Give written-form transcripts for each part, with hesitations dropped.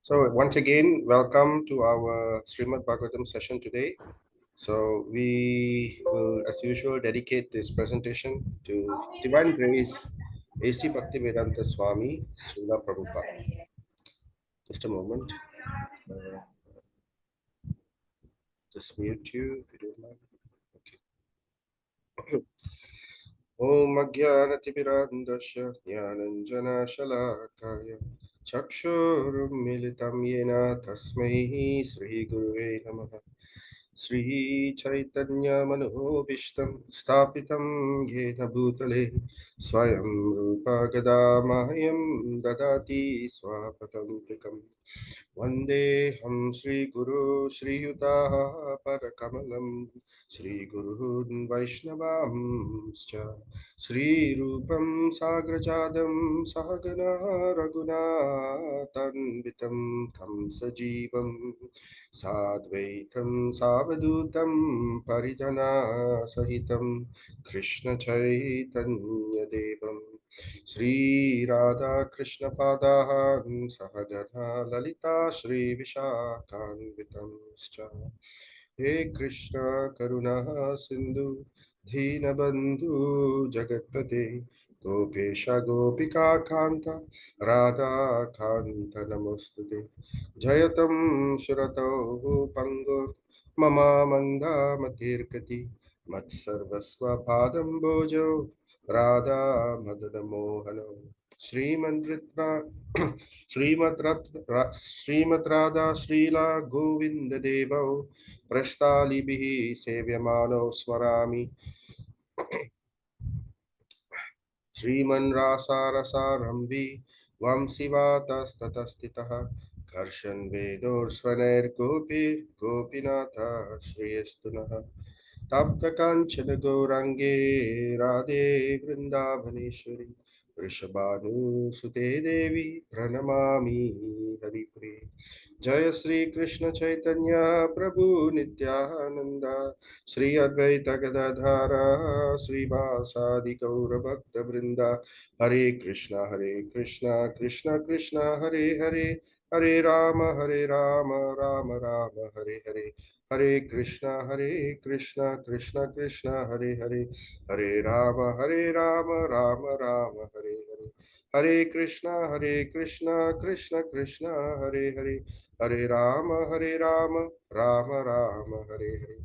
So once again, welcome to our Srimad Bhagavatam session today. So we will, as usual, dedicate this presentation to His Divine Grace, A.C. Bhaktivedanta Swami, Srila Prabhupada. Just a moment. Uh, just mute you if you don't mind. Okay. Om Ajnanatimirandasya Jnananjana Shalakaya Chakshurumilitam Yena Tasmai Sri Guruve Namaha Sri Chaitanya Manohishtam Stapitam Yena Bhutale Swayam Rupa Gadamahyam Dadati Swapatantikam Vandeham Sri Guru Sri Yutaha Parakamalam Sri Gurun Vaishnavamscha Sri Rupam Sagrajadam Sahagana Raghunathanvitam Tham Sajivam Sadvaitam Savadutam Parijana Sahitam Krishna Chaitanya Devam Shri Radha Krishna Padahan Sahagana Lalita Shri Vishakhanvitamscha He Krishna Karuna Sindhu Dhinabandhu Jagatpate Gopesha Gopika Kanta Radha Kanta Namostude Jayatam Shrato Pangur Mama Manda Matirkati Matsarvasva Padam Bojo Radha Madana Mohana Srimad Srimad Radha Srila Govinda Devo Prashtalibihi Sevyamano Swarami Sriman Rasa Rasa Rambi Vamsivatas Tatastitaha Karshan Vedor Swaner Gopir Gopinatha Shriyastunaha Tapta Kanchana Gaurange Radhe Vrindavaneshwari Vrishabhanu Sute Devi Pranamami Haripuri Jaya Sri Krishna Chaitanya Prabhu Nityananda Sri Advaita Gadadhara Sri Vasadi Gaura Bhakta Vrinda Hare Krishna Krishna Krishna Hare Hare Hare Rama Rama Rama Hare Hare Hare Krishna Krishna Krishna Hare Hare Hare Rama Rama Hare Hare Hare Krishna Krishna Krishna Hare Hare Hare Rama Rama Hare Hare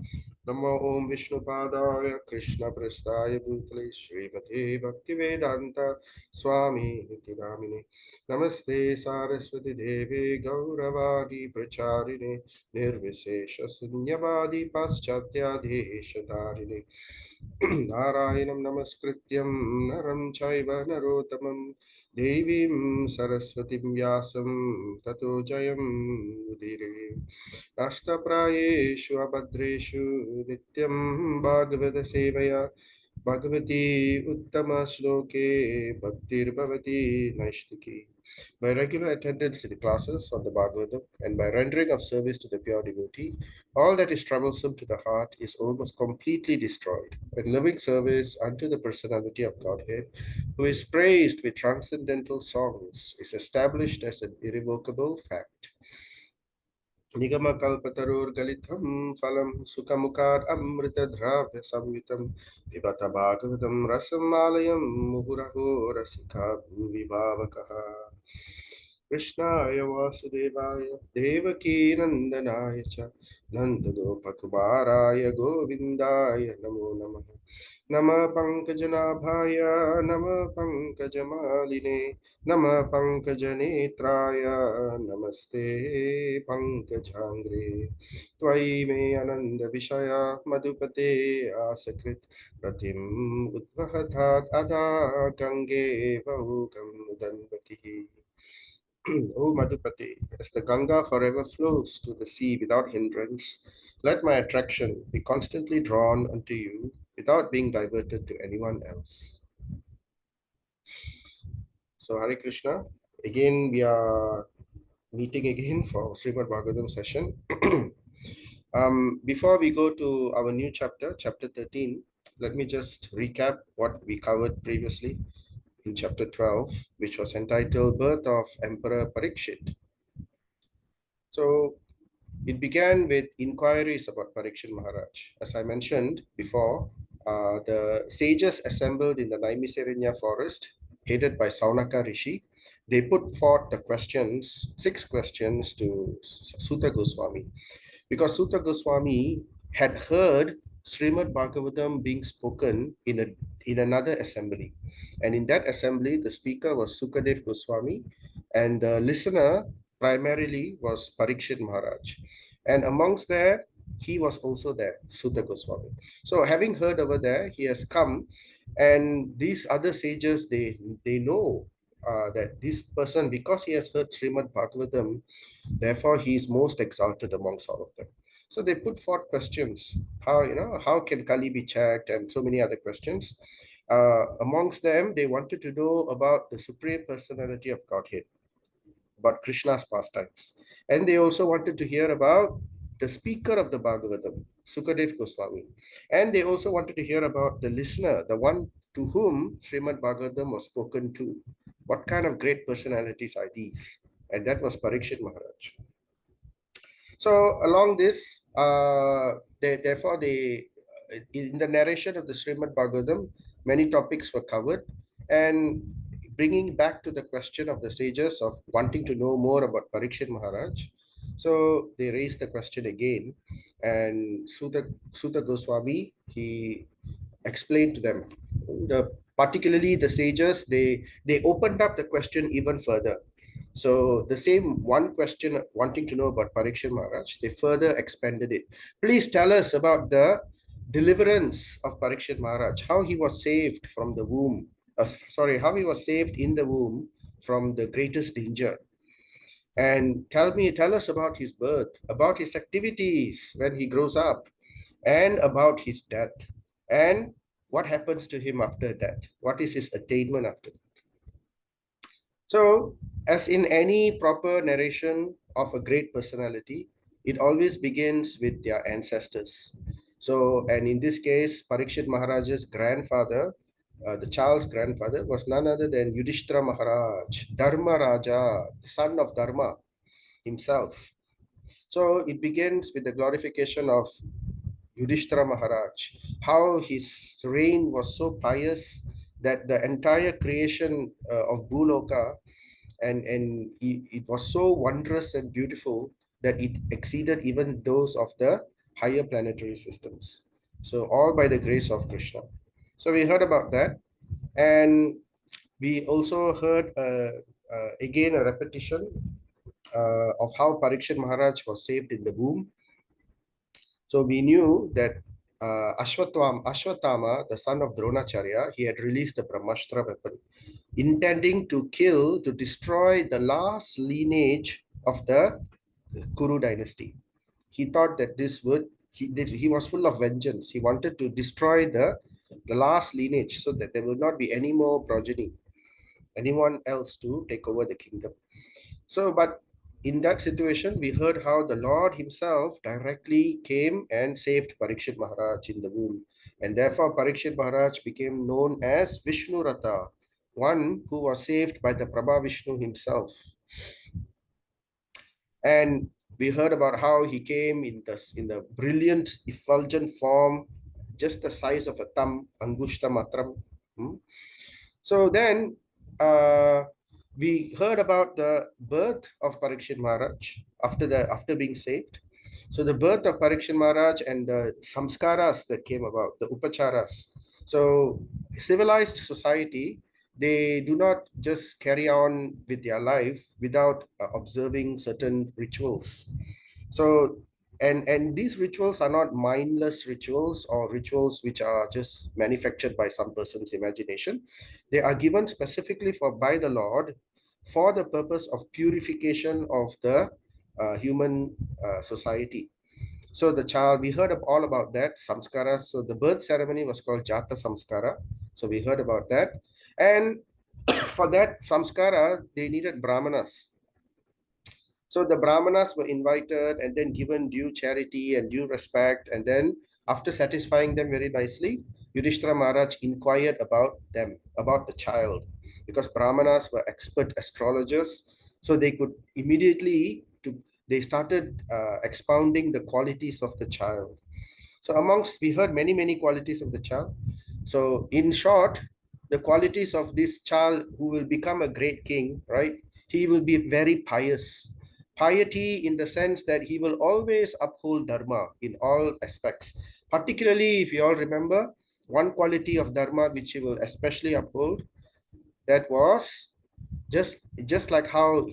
Namo Om Vishnu Padaya Krishna Prastaya Bhutale Srimate Bhaktivedanta Swami Niti Namine Namaste Saraswati Devi Gauravadi Pracharine Nirvishesha Sunyavadi Paschatyadesh Narayanam Namaskrityam Naram Chaiva Narotamam Devim Saraswatim Vyasam Tato Jayam Udire Ashtaprayeshu Abhadreshu Nityam Bhagavata Sevaya Bhagavati Uttama Shloke Bhaktir Bhavati Naishtiki. By regular attendance to the classes of the Bhagavatam and by rendering of service to the pure devotee, all that is troublesome to the heart is almost completely destroyed. When living service unto the personality of Godhead, who is praised with transcendental songs, is established as an irrevocable fact. निगमकल्पतरोर्गलितं फलं सुखमुखात् अमृतद्रव्य संयुतं पिबत भागवतं रसमालयं मुहुरहो रसिका भुवि भावकः कृष्णाय वासुदेवाय देवकी नन्दनाय च नन्दगोपकुमाराय गोविन्दाय नमो नमः नमः पङ्कजनाभाय नमः पङ्कजमालिने नमः पङ्कजनेत्राय नमस्ते पङ्कजाङ्घ्रे त्वयि मे आनन्दविषया मधुपते आसकृत् रतिम् उद्वहतात् अधा गङ्गे बहुगं मुदन्वतिः O Madhupate, as the Ganga forever flows to the sea without hindrance, let my attraction be constantly drawn unto you without being diverted to anyone else. So, Hare Krishna. Again, we are meeting again for Srimad Bhagavatam session. Before we go to our new chapter, chapter 13, let me just recap what we covered previously in chapter 12, which was entitled Birth of Emperor Parikshit. So it began with inquiries about Parikshit Maharaj. As I mentioned before, the sages assembled in the Naimisaranya forest, headed by Saunaka Rishi. They put forth the questions, 6 questions to Sutta Goswami, because Sutta Goswami had heard Srimad Bhagavatam being spoken in another assembly. And in that assembly, the speaker was Sukadev Goswami, and the listener primarily was Parikshit Maharaj. And amongst there, he was also there, Sutta Goswami. So having heard over there, he has come, and these other sages, they know that this person, because he has heard Srimad Bhagavatam, therefore he is most exalted amongst all of them. So they put forth questions. How can Kali be checked, and so many other questions. Amongst them, they wanted to know about the Supreme Personality of Godhead, about Krishna's pastimes. And they also wanted to hear about the speaker of the Bhagavatam, Sukadev Goswami. And they also wanted to hear about the listener, the one to whom Srimad Bhagavatam was spoken to. What kind of great personalities are these? And that was Parikshit Maharaj. So along this, in the narration of the Srimad Bhagavatam, many topics were covered, and bringing back to the question of the sages of wanting to know more about Parikshit Maharaj. So they raised the question again, and Sutta Goswami, he explained to them. Particularly the sages, they opened up the question even further. So the same one question wanting to know about Parikshit Maharaj, they further expanded it. Please tell us about the deliverance of Parikshit Maharaj, how he was saved from the womb. How he was saved in the womb from the greatest danger. And tell us about his birth, about his activities when he grows up, and about his death, and what happens to him after death. What is his attainment after death? So, as in any proper narration of a great personality, it always begins with their ancestors. So, and in this case, Parikshit Maharaj's grandfather, the child's grandfather, was none other than Yudhishthira Maharaj, Dharma Raja, son of Dharma himself. So it begins with the glorification of Yudhishthira Maharaj, how his reign was so pious that the entire creation of Bhuloka, and it was so wondrous and beautiful that it exceeded even those of the higher planetary systems. So all by the grace of Krishna. So we heard about that, and we also heard again a repetition of how Parikshit Maharaj was saved in the womb. So we knew that Ashwatthama, the son of Dronacharya, he had released the Brahmastra weapon, intending to destroy the last lineage of the Kuru dynasty. He thought that he was full of vengeance. He wanted to destroy the last lineage so that there will not be any more progeny, anyone else to take over the kingdom. So, but in that situation, we heard how the Lord himself directly came and saved Parikshit Maharaj in the womb. And therefore, Parikshit Maharaj became known as Vishnu Ratha, one who was saved by the Prabha Vishnu himself. And we heard about how he came in the brilliant, effulgent form, just the size of a thumb, Angushta Matram. So then we heard about the birth of Parikshit Maharaj after being saved. So the birth of Parikshit Maharaj and the samskaras that came about, the upacharas. So civilized society, they do not just carry on with their life without observing certain rituals. So and these rituals are not mindless rituals or rituals which are just manufactured by some person's imagination. They are given specifically by the Lord for the purpose of purification of the human society. So the child, we heard all about that, samskara. So the birth ceremony was called Jata Samskara. So we heard about that. And for that samskara, they needed brahmanas. So the brahmanas were invited and then given due charity and due respect. And then after satisfying them very nicely, Yudhishthira Maharaj inquired about them, about the child, because brahmanas were expert astrologers. So they could immediately they started expounding the qualities of the child. So amongst, we heard many, many qualities of the child. So in short, the qualities of this child who will become a great king, right? He will be very pious. Piety in the sense that he will always uphold dharma in all aspects. Particularly, if you all remember, one quality of dharma which he will especially uphold, that was just like how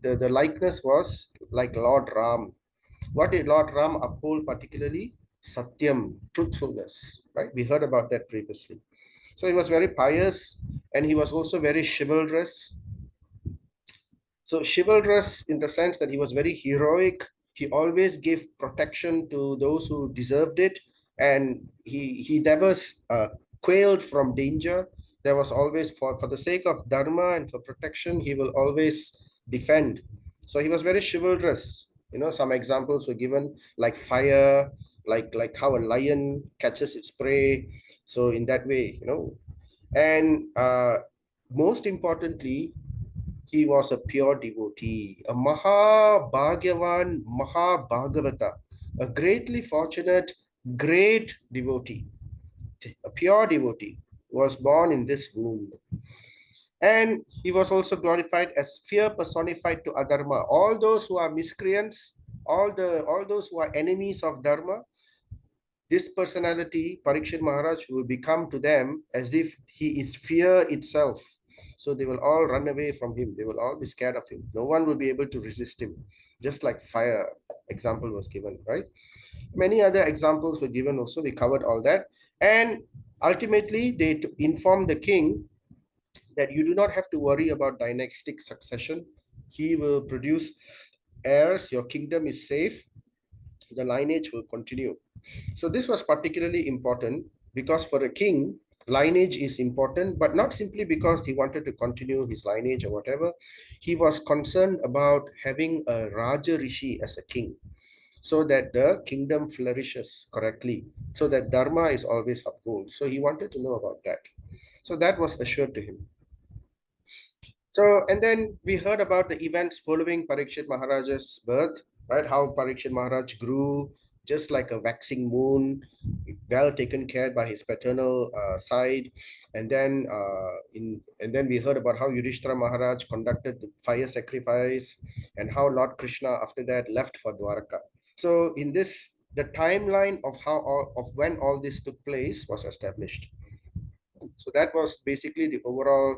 the likeness was like Lord Ram. What did Lord Ram uphold particularly? Satyam, truthfulness, right? We heard about that previously. So he was very pious, and he was also very chivalrous. So chivalrous in the sense that he was very heroic. He always gave protection to those who deserved it, and he never quailed from danger. There was always, for the sake of dharma and for protection, he will always defend. So he was very chivalrous. You know, some examples were given like fire, like how a lion catches its prey. So in that way, you know, and most importantly, he was a pure devotee, a Mahabhagyavan, Mahabhagavata, a greatly fortunate, great devotee, a pure devotee, was born in this womb. And he was also glorified as fear personified to adharma. All those who are miscreants, all those who are enemies of dharma, this personality, Parikshit Maharaj, will become to them as if he is fear itself. So they will all run away from him. They will all be scared of him. No one will be able to resist him. Just like fire example was given, right? Many other examples were given also. We covered all that. And ultimately, they informed the king that you do not have to worry about dynastic succession. He will produce heirs. Your kingdom is safe. The lineage will continue. So this was particularly important because for a king, lineage is important, but not simply because he wanted to continue his lineage or whatever. He was concerned about having a Raja Rishi as a king so that the kingdom flourishes correctly, so that Dharma is always upheld. So he wanted to know about that. So that was assured to him. So, and then we heard about the events following Parikshit Maharaj's birth, right? How Parikshit Maharaj grew just like a waxing moon, well taken care by his paternal side. And then we heard about how Yudhishthira Maharaj conducted the fire sacrifice and how Lord Krishna after that left for Dwaraka. So in this, the timeline of of when all this took place was established. So that was basically the overall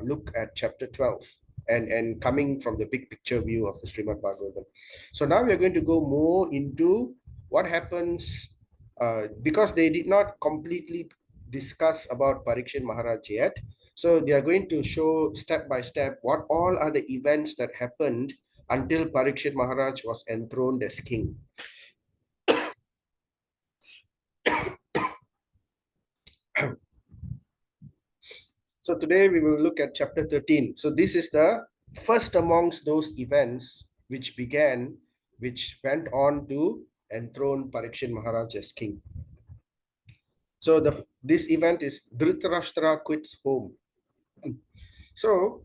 look at chapter 12 and coming from the big picture view of the Srimad Bhagavatam. So now we are going to go more into what happens because they did not completely discuss about Parikshit Maharaj yet. So they are going to show step by step what all are the events that happened until Parikshit Maharaj was enthroned as king. So today we will look at chapter 13. So this is the first amongst those events which went on to enthrone Parikshit Maharaj as king. So this event is Dhritarashtra quits home. So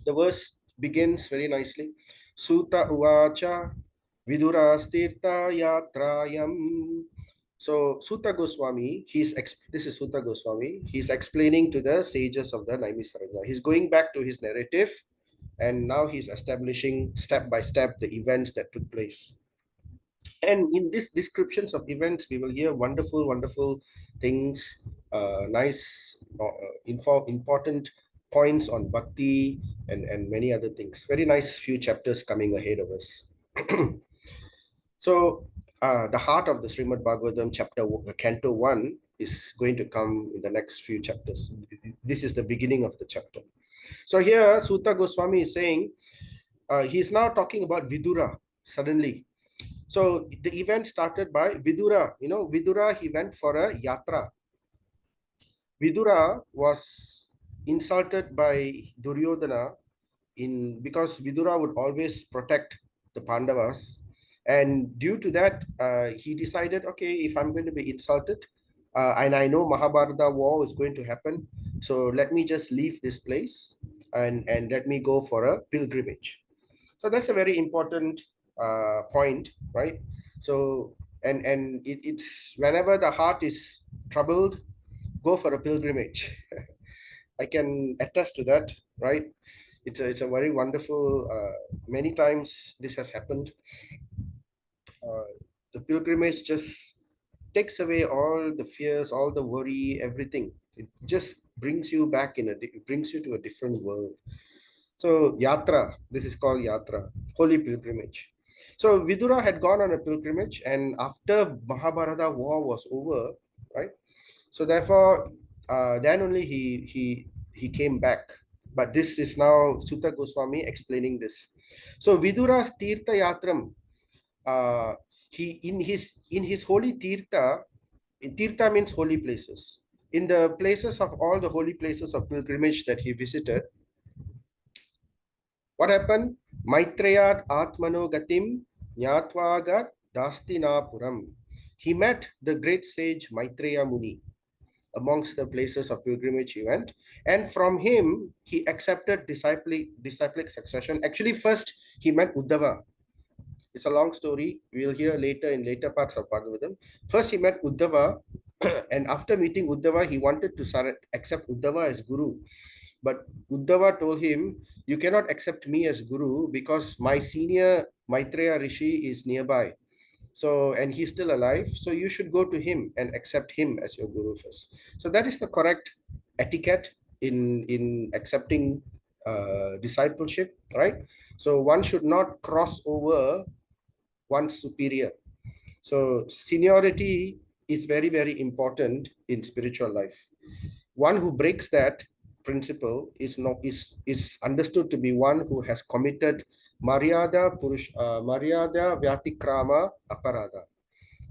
the verse begins very nicely. Suta uvacha vidurastirtha yatrayam. So Sutta Goswami, this is Sutta Goswami. He's explaining to the sages of the Naimisaranya. He's going back to his narrative, and now he's establishing step by step the events that took place. And in these descriptions of events, we will hear wonderful, wonderful things, nice, important points on bhakti and many other things. Very nice few chapters coming ahead of us. So the heart of the Srimad Bhagavatam Canto 1 is going to come in the next few chapters. This is the beginning of the chapter. So here Sutta Goswami is saying, he's now talking about Vidura suddenly. So the event started by Vidura. You know, Vidura, he went for a yatra. Vidura was insulted by Duryodhana because Vidura would always protect the Pandavas. And due to that, he decided, okay, if I'm going to be insulted, and I know Mahabharata war is going to happen, so let me just leave this place and let me go for a pilgrimage. So that's a very important point, right? So, and it's whenever the heart is troubled, go for a pilgrimage. I can attest to that, right? It's a very wonderful. Many times this has happened. Uh, the pilgrimage just takes away all the fears, all the worry, everything. It just brings you back it brings you to a different world. So yatra, this is called yatra, holy pilgrimage. So Vidura had gone on a pilgrimage, and after Mahabharata war was over, right? So therefore, then only he came back. But this is now Sutta Goswami explaining this. So Vidura's Tirtha Yatram, uh, he in his holy Tirtha, Tirtha means holy places. In the places of all the holy places of pilgrimage that he visited, what happened? Maitrayat Atmano Gatim Nyatvagat Dastinapuram. He met the great sage Maitreya Muni amongst the places of pilgrimage he went. And from him, he accepted disciplic succession. Actually, first he met Uddhava. It's a long story. We'll hear later in later parts of Bhagavatam. First, he met Uddhava, and after meeting Uddhava, he wanted to accept Uddhava as Guru. But Uddhava told him, "You cannot accept me as Guru because my senior Maitreya Rishi is nearby. So, and he's still alive. So you should go to him and accept him as your Guru first." So that is the correct etiquette in accepting discipleship, right? So one should not cross over one's superior. So seniority is very, very important in spiritual life. One who breaks that principle is understood to be one who has committed Maryada Vyatikrama Aparada.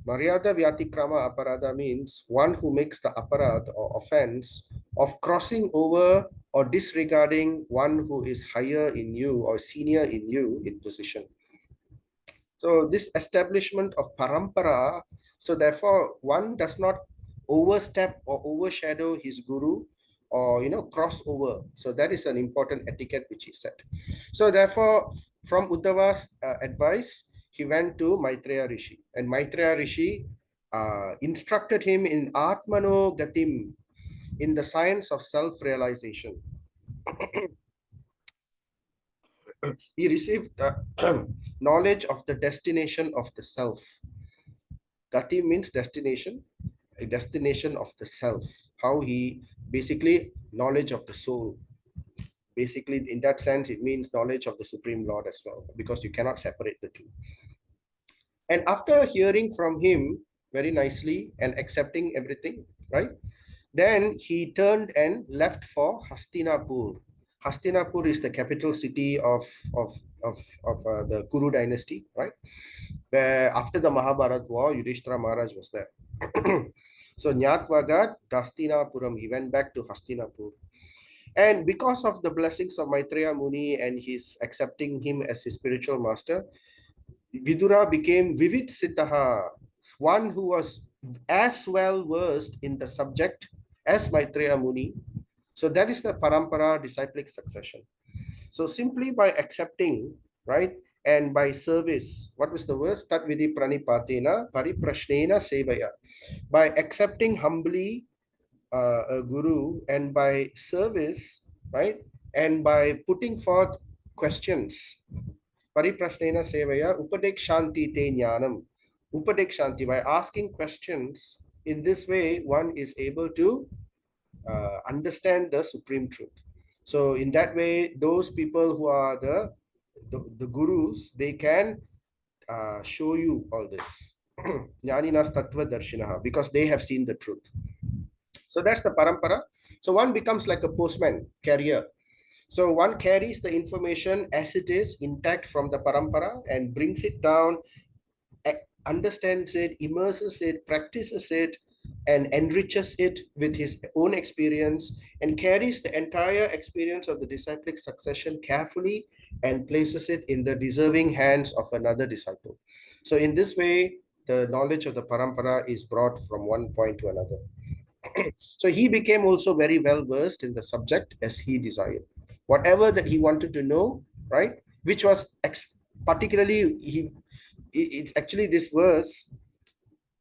Maryada Vyatikrama Aparada means one who makes the aparad or offense of crossing over or disregarding one who is higher in you or senior in you in position. So this establishment of parampara, so therefore one does not overstep or overshadow his guru or cross over. So that is an important etiquette which he set. So therefore, from Uddhava's advice, he went to Maitreya Rishi, and Maitreya Rishi instructed him in Atmano Gatim, in the science of self-realization. He received the knowledge of the destination of the self. Gati means destination, a destination of the self. How he basically knowledge of the soul. Basically, in that sense, it means knowledge of the Supreme Lord as well, because you cannot separate the two. And after hearing from him very nicely and accepting everything, right? Then he turned and left for Hastinapur. Hastinapur is the capital city of the Kuru dynasty, right? Where after the Mahabharata war, Yudhishthira Maharaj was there. So Nyatvagat Dastinapuram, he went back to Hastinapur. And because of the blessings of Maitreya Muni and his accepting him as his spiritual master, Vidura became Vivid Siddhaha, one who was as well versed in the subject as Maitreya Muni. So that is the parampara disciplic succession. So simply by accepting, right, and by service, what was the verse? Tat vidhi pranipatena pariprashnena sevaya. By accepting humbly a guru and by service, right, and by putting forth questions, pariprashnena sevaya upadekshanti te jnanam. Upadekshanti, by asking questions, in this way one is able to understand the supreme truth. So in that way, those people who are the gurus, they can show you all this. Jnaninas tattva darshinaha, because they have seen the truth. So that's the parampara. So one becomes like a postman, carrier. So one carries the information as it is intact from the parampara and brings it down, understands it, immerses it, practices it, and enriches it with his own experience, and carries the entire experience of the disciplic succession carefully and places it in the deserving hands of another disciple. So in this way, the knowledge of the parampara is brought from one point to another. So he became also very well versed in the subject as he desired. Whatever that he wanted to know, right, which was particularly it's actually this verse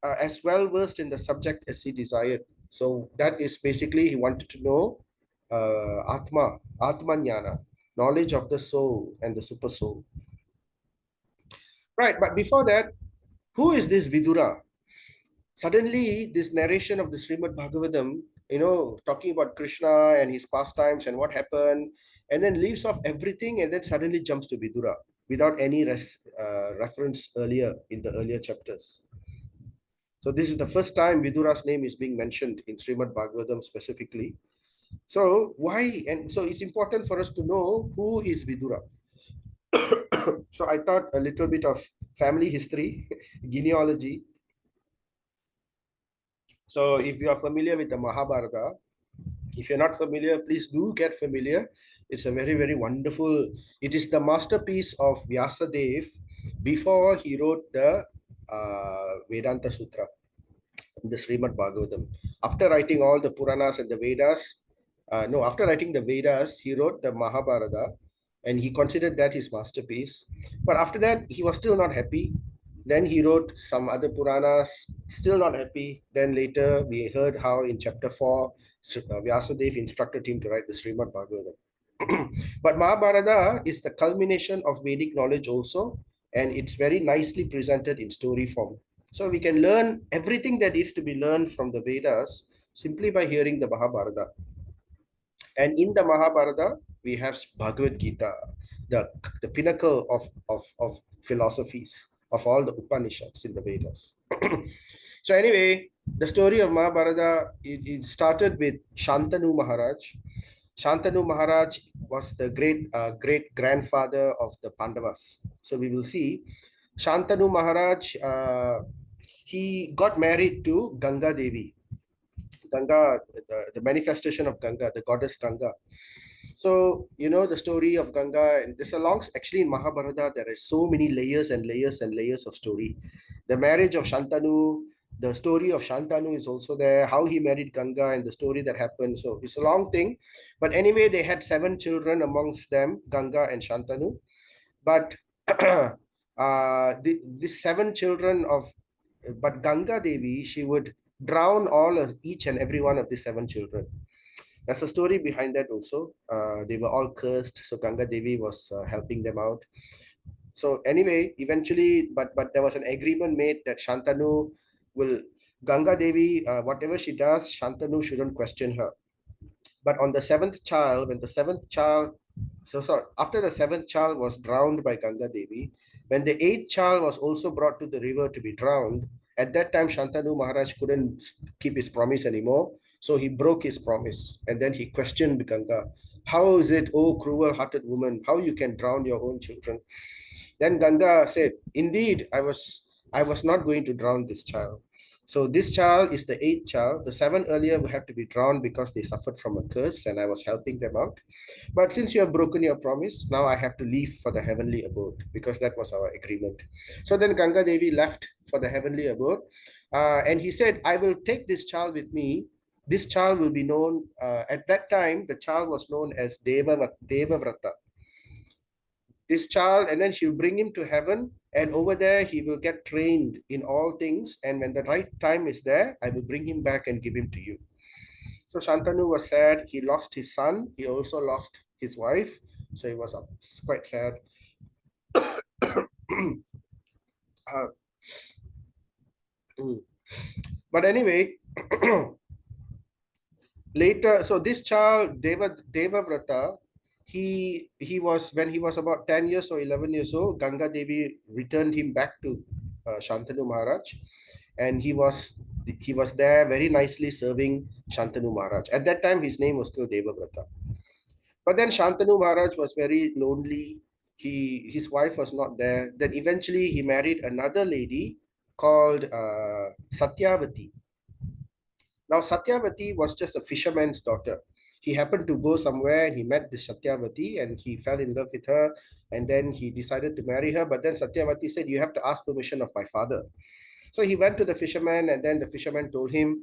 as well versed in the subject as he desired. So that is basically he wanted to know Atma Jnana, knowledge of the soul and the super soul. Right, but before that, who is this Vidura? Suddenly, this narration of the Srimad Bhagavatam, talking about Krishna and his pastimes and what happened, and then leaves off everything and then suddenly jumps to Vidura without any reference earlier in the earlier chapters. So this is the first time Vidura's name is being mentioned in Srimad Bhagavatam specifically. So why? And so it's important for us to know who is Vidura. So I thought a little bit of family history, genealogy. So if you are familiar with the Mahabharata, if you're not familiar, please do get familiar. It's a very, very wonderful, it is the masterpiece of Vyasadev before he wrote the Vedanta Sutra, the Srimad Bhagavatam. After writing all the Puranas and the Vedas, no, after writing the Vedas, he wrote the Mahabharata and he considered that his masterpiece. But after that, he was still not happy. Then he wrote some other Puranas, still not happy. Then later, we heard how in chapter 4, Vyasadev instructed him to write the Srimad Bhagavatam. But Mahabharata is the culmination of Vedic knowledge also, and it's very nicely presented in story form. So we can learn everything that is to be learned from the Vedas simply by hearing the Mahabharata. And in the Mahabharata, we have Bhagavad Gita, the pinnacle of philosophies of all the Upanishads in the Vedas. So anyway, the story of Mahabharata, it started with Shantanu Maharaj. Shantanu Maharaj was the great grandfather of the Pandavas. So we will see Shantanu Maharaj, he got married to Ganga Devi. Ganga, the manifestation of Ganga, the goddess Ganga. So, the story of Ganga, and there's a long, actually in Mahabharata, there are so many layers and layers and layers of story. The marriage of Shantanu, the story of Shantanu is also there, how he married Ganga and the story that happened. So it's a long thing. But anyway, they had 7 children amongst them, Ganga and Shantanu. But these 7 children but Ganga Devi, she would drown each and every one of the 7 children. There's a story behind that also. They were all cursed, so Ganga Devi was helping them out. So anyway, eventually, but there was an agreement made that Shantanu will, Ganga Devi, whatever she does, Shantanu shouldn't question her. But on the 7th child, when the 7th child, after the 7th child was drowned by Ganga Devi, when the 8th child was also brought to the river to be drowned, at that time Shantanu Maharaj couldn't keep his promise anymore. So he broke his promise and then he questioned Ganga. How is it, oh cruel-hearted woman, how you can drown your own children? Then Ganga said, indeed, I was not going to drown this child. So this child is the 8th child. The 7 earlier will have to be drowned because they suffered from a curse and I was helping them out. But since you have broken your promise, now I have to leave for the heavenly abode because that was our agreement. So then Ganga Devi left for the heavenly abode. And he said, I will take this child with me. This child will be known, at that time, the child was known as Devavrata. This child, and then she'll bring him to heaven, and over there he will get trained in all things, and when the right time is there, I will bring him back and give him to you. So Shantanu was sad. He lost his son. He also lost his wife. So he was quite sad. uh, but anyway, later, so this child, Devavrata, he was, when he was about 10 years or 11 years old, Ganga Devi returned him back to Shantanu Maharaj, and he was there very nicely serving Shantanu Maharaj. At that time, his name was still Devavrata. But then Shantanu Maharaj was very lonely. His wife was not there. Then eventually he married another lady called Satyavati. Now, Satyavati was just a fisherman's daughter. He happened to go somewhere and he met this Satyavati and he fell in love with her, and then he decided to marry her. But then Satyavati said, you have to ask permission of my father. So he went to the fisherman, and then the fisherman told him,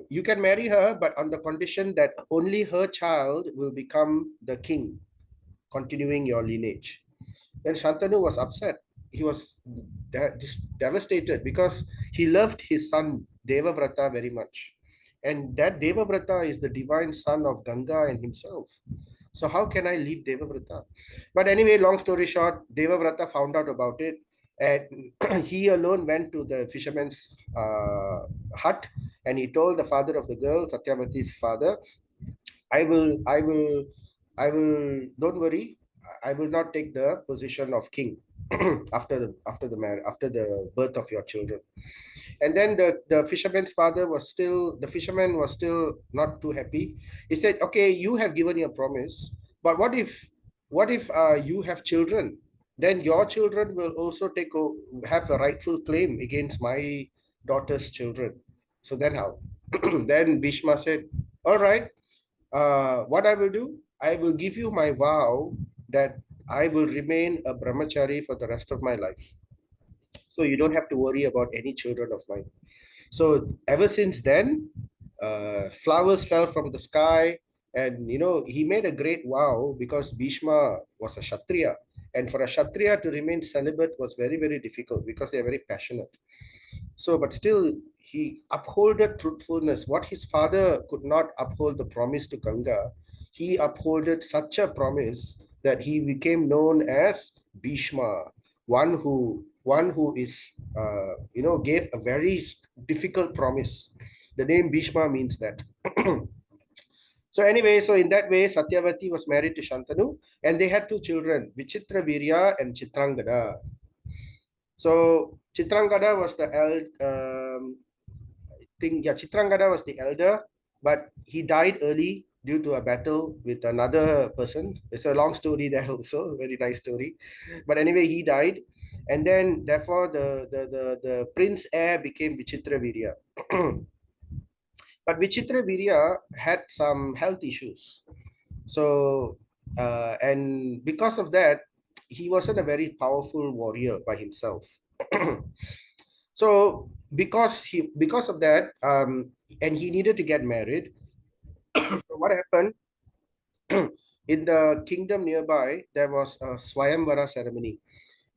you can marry her, but on the condition that only her child will become the king, continuing your lineage. Then Shantanu was upset. He was just devastated because he loved his son Devavrata very much. And that Devavrata is the divine son of Ganga and himself. So how can I leave Devavrata? But anyway, long story short, Devavrata found out about it, and he alone went to the fisherman's hut, and he told the father of the girl, Satyavati's father, I will, I will, I will. Don't worry, I will not take the position of king after the birth of your children. And then the fisherman's father was still, the fisherman was still not too happy. He said, okay, you have given your promise, but what if you have children? Then your children will also have a rightful claim against my daughter's children. So then how? Then Bhishma said, all right, what I will do, I will give you my vow that I will remain a brahmachari for the rest of my life. So you don't have to worry about any children of mine. So ever since then, flowers fell from the sky, and he made a great vow because Bhishma was a Kshatriya, and for a Kshatriya to remain celibate was very very difficult because they are very passionate. So, but still, he upholded truthfulness. What his father could not uphold the promise to Ganga, he upholded such a promise that he became known as Bhishma, one who is gave a very difficult promise. The name Bhishma means that. So anyway, so in that way, Satyavati was married to Shantanu, and they had two children, Vichitra Virya and Chitrangada. So Chitrangada was the Chitrangada was the elder, but he died early due to a battle with another person. It's a long story there also, very nice story. But anyway, he died, and then therefore the prince heir became Vichitra Virya. But Vichitra Virya had some health issues. So and because of that, he wasn't a very powerful warrior by himself. So because of that, and he needed to get married. So what happened? In the kingdom nearby, there was a Swayamvara ceremony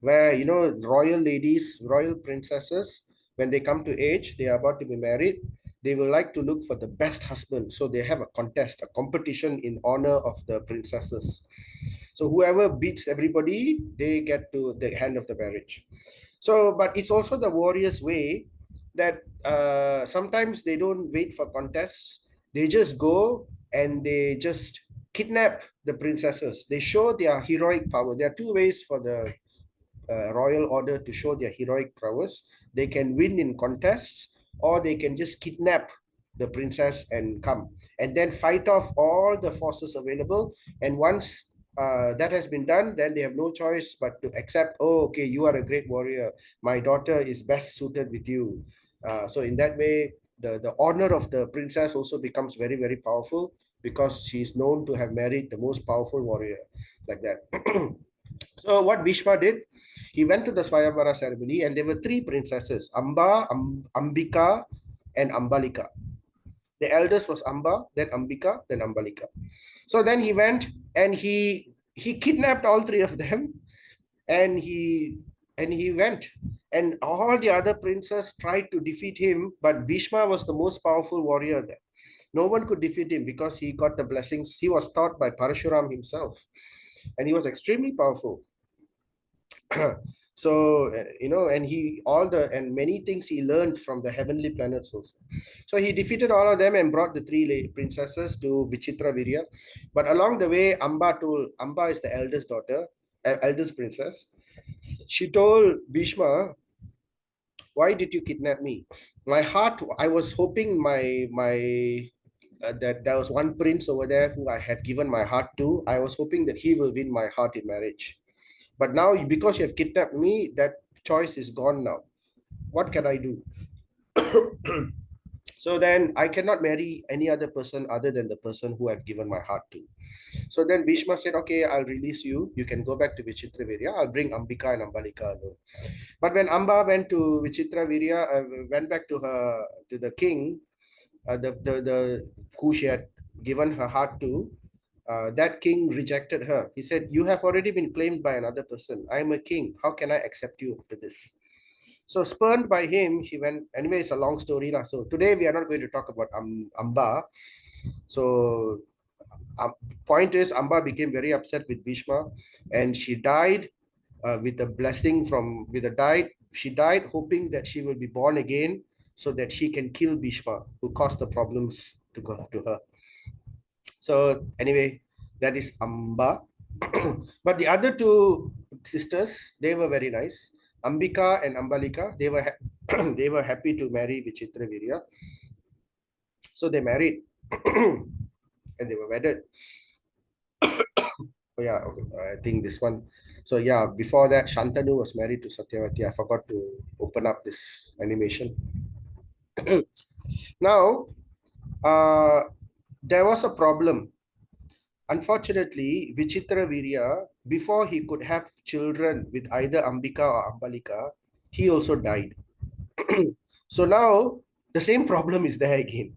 where royal ladies, royal princesses, when they come to age, they are about to be married, they will like to look for the best husband. So they have a contest, a competition in honor of the princesses. So whoever beats everybody, they get to the hand of the marriage. So, but it's also the warrior's way that sometimes they don't wait for contests. They just go and they just kidnap the princesses. They show their heroic power. There are two ways for the royal order to show their heroic prowess. They can win in contests, or they can just kidnap the princess and come and then fight off all the forces available. And once that has been done, then they have no choice but to accept, oh, okay, you are a great warrior, my daughter is best suited with you. So in that way, the honor of the princess also becomes very very powerful, because she is known to have married the most powerful warrior, like that. So what Bhishma did, he went to the Swayamvara ceremony, and there were three princesses, Ambika, and Ambalika. The eldest was Amba, then Ambika, then Ambalika. So then he went and he kidnapped all three of them, and he went, and all the other princes tried to defeat him, but Bhishma was the most powerful warrior there. No one could defeat him because he got the blessings. He was taught by Parashuram himself, and he was extremely powerful. So and and many things he learned from the heavenly planets also. So he defeated all of them and brought the three princesses to Vichitra Virya. But along the way, Amba is the eldest daughter, eldest princess. She told Bhishma, why did you kidnap me? My heart, I was hoping my that there was one prince over there who I had given my heart to. I was hoping that he will win my heart in marriage. But now, because you have kidnapped me, that choice is gone now. What can I do? So then I cannot marry any other person other than the person who I've given my heart to. So then Bhishma said, okay, I'll release you. You can go back to Vichitra Virya. I'll bring Ambika and Ambalika alone. But when Amba went to Vichitra Virya, went back to the king, the who she had given her heart to, that king rejected her. He said, "You have already been claimed by another person. I am a king. How can I accept you after this?" So spurned by him, she went. Anyway, it's a long story. So today we are not going to talk about Amba. So point is, Amba became very upset with Bhishma, and she died with a blessing from with a died. She died hoping that she will be born again, so that she can kill Bhishma, who caused the problems to go to her. So anyway, that is Amba. But the other two sisters, they were very nice. Ambika and Ambalika, they were they were happy to marry Vichitra Virya. So they married and they were wedded. Oh yeah, okay. I think this one. So yeah, before that, Shantanu was married to Satyavati. I forgot to open up this animation. Now, there was a problem. Unfortunately, Vichitra Virya, before he could have children with either Ambika or Ambalika, he also died. So now the same problem is there again.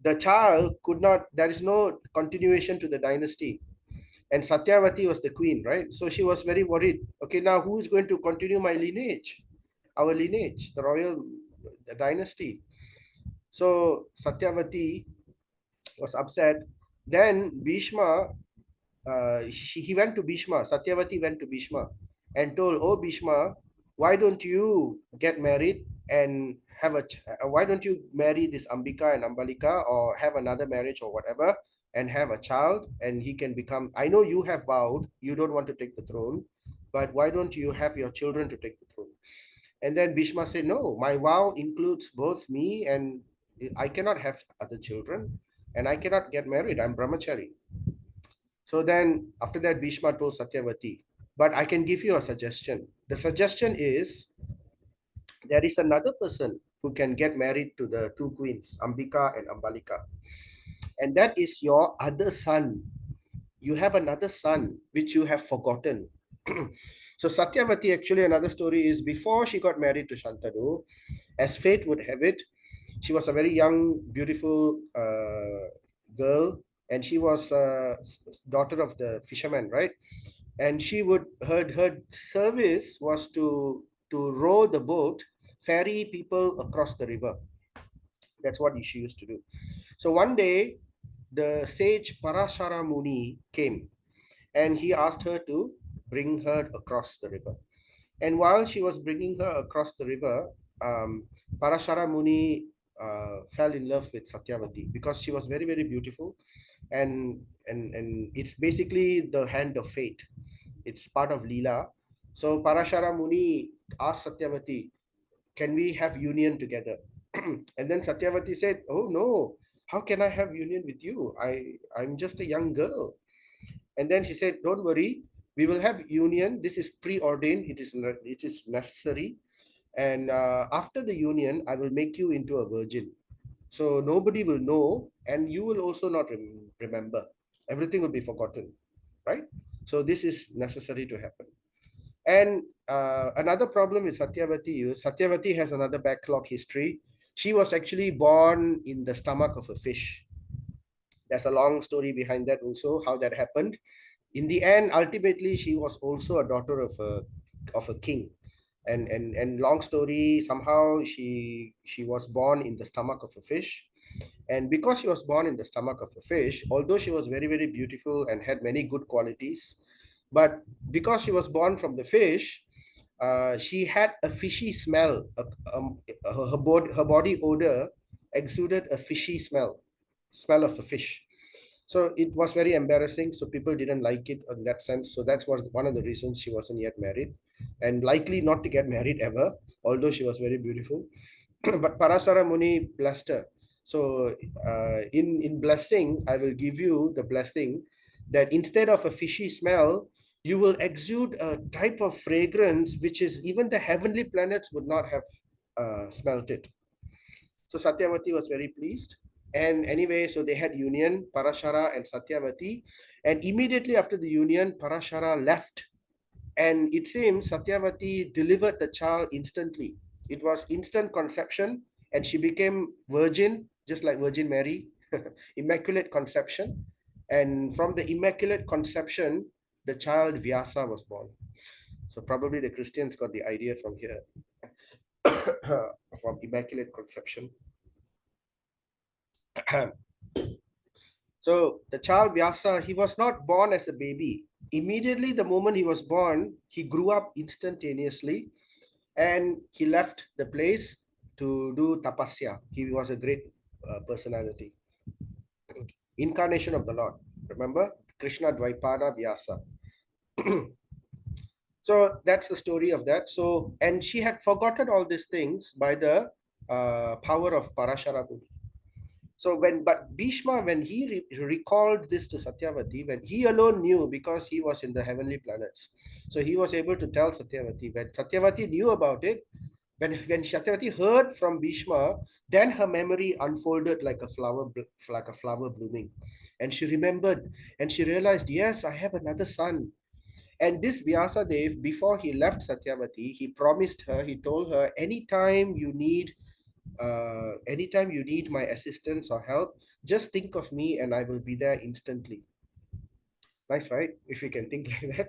The child could not, there is no continuation to the dynasty. And Satyavati was the queen, right? So she was very worried. Okay, now who is going to continue my lineage? Our lineage, the royal dynasty. So Satyavati was upset. Then Bhishma, he went to Bhishma, Satyavati went to Bhishma and told, "Oh Bhishma, why don't you get married and have why don't you marry this Ambika and Ambalika, or have another marriage or whatever, and have a child, and he can become, I know you have vowed you don't want to take the throne, but why don't you have your children to take the throne?" And then Bhishma said, "No, my vow includes both me, and I cannot have other children, and I cannot get married. I'm brahmachari." So then after that, Bhishma told Satyavati, "But I can give you a suggestion. The suggestion is, there is another person who can get married to the two queens, Ambika and Ambalika. And that is your other son. You have another son which you have forgotten." So Satyavati, actually, another story is, before she got married to Shantanu, as fate would have it, she was a very young, beautiful girl, and she was daughter of the fisherman, right? And she would, her service was to row the boat, ferry people across the river. That's what she used to do. So one day, the sage Parashara Muni came, and he asked her to bring her across the river. And while she was bringing her across the river, Parashara Muni fell in love with Satyavati because she was very, very beautiful. And it's basically the hand of fate. It's part of Leela. So Parashara Muni asked Satyavati, "Can we have union together?" And then Satyavati said, "Oh no, how can I have union with you? I'm just a young girl." And then she said, "Don't worry, we will have union. This is preordained. It is necessary. And after the union, I will make you into a virgin. So nobody will know, and you will also not remember. Everything will be forgotten, right? So this is necessary to happen." And another problem with Satyavati is, Satyavati has another backlog history. She was actually born in the stomach of a fish. There's a long story behind that also, how that happened. In the end, ultimately, she was also a daughter of a king. And long story, somehow she was born in the stomach of a fish. And because she was born in the stomach of a fish, although she was very, very beautiful and had many good qualities, but because she was born from the fish, she had a fishy smell. Her body odor exuded a fishy smell of a fish. So it was very embarrassing. So people didn't like it in that sense. So that was one of the reasons she wasn't yet married, and likely not to get married ever, although she was very beautiful. But Parasara Muni blessed her. So in blessing, I will give you the blessing that instead of a fishy smell, you will exude a type of fragrance which is even the heavenly planets would not have smelt it. So Satyavati was very pleased. And anyway, so they had union, Parashara and Satyavati. And immediately after the union, Parashara left. And it seems Satyavati delivered the child instantly. It was instant conception, and she became virgin, just like Virgin Mary, immaculate conception. And from the Immaculate Conception, the child Vyasa was born. So probably the Christians got the idea from here, from Immaculate Conception. So the child Vyasa, he was not born as a baby. Immediately, the moment he was born, he grew up instantaneously, and he left the place to do tapasya. He was a great personality, incarnation of the Lord. Remember, Krishna Dvaipada Vyasa. So that's the story of that. So, and she had forgotten all these things by the power of Parashara Muni. So but Bhishma, when he recalled this to Satyavati, when he alone knew, because he was in the heavenly planets, so he was able to tell Satyavati. When Satyavati knew about it, when Satyavati heard from Bhishma, then her memory unfolded like a flower blooming, and she remembered, and she realized, yes, I have another son. And this Vyasa Dev, before he left Satyavati, he promised her, he told her, anytime you need my assistance or help, just think of me and I will be there instantly. Nice, right? If you can think like that.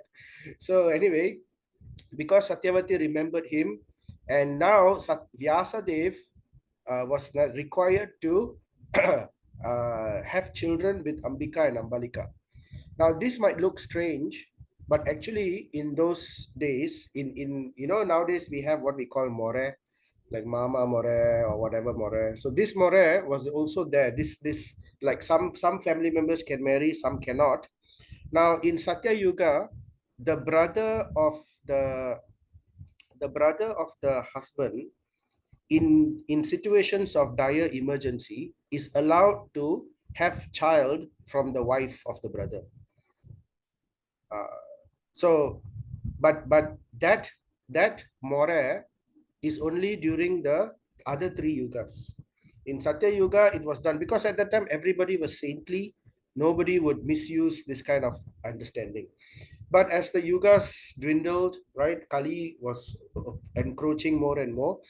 So anyway, because Satyavati remembered him, and now Vyasa Dev was required to have children with Ambika and Ambalika. Now this might look strange, but actually in those days, in nowadays we have what we call more, like Mama More or whatever More. So this More was also there. This like some family members can marry, some cannot. Now in Satya Yuga, the brother of the the brother of the husband, in situations of dire emergency, is allowed to have child from the wife of the brother. Uh, so, but that More is only during the other three yugas. In Satya Yuga, it was done because at that time everybody was saintly. Nobody would misuse this kind of understanding. But as the yugas dwindled, right, Kali was encroaching more and more.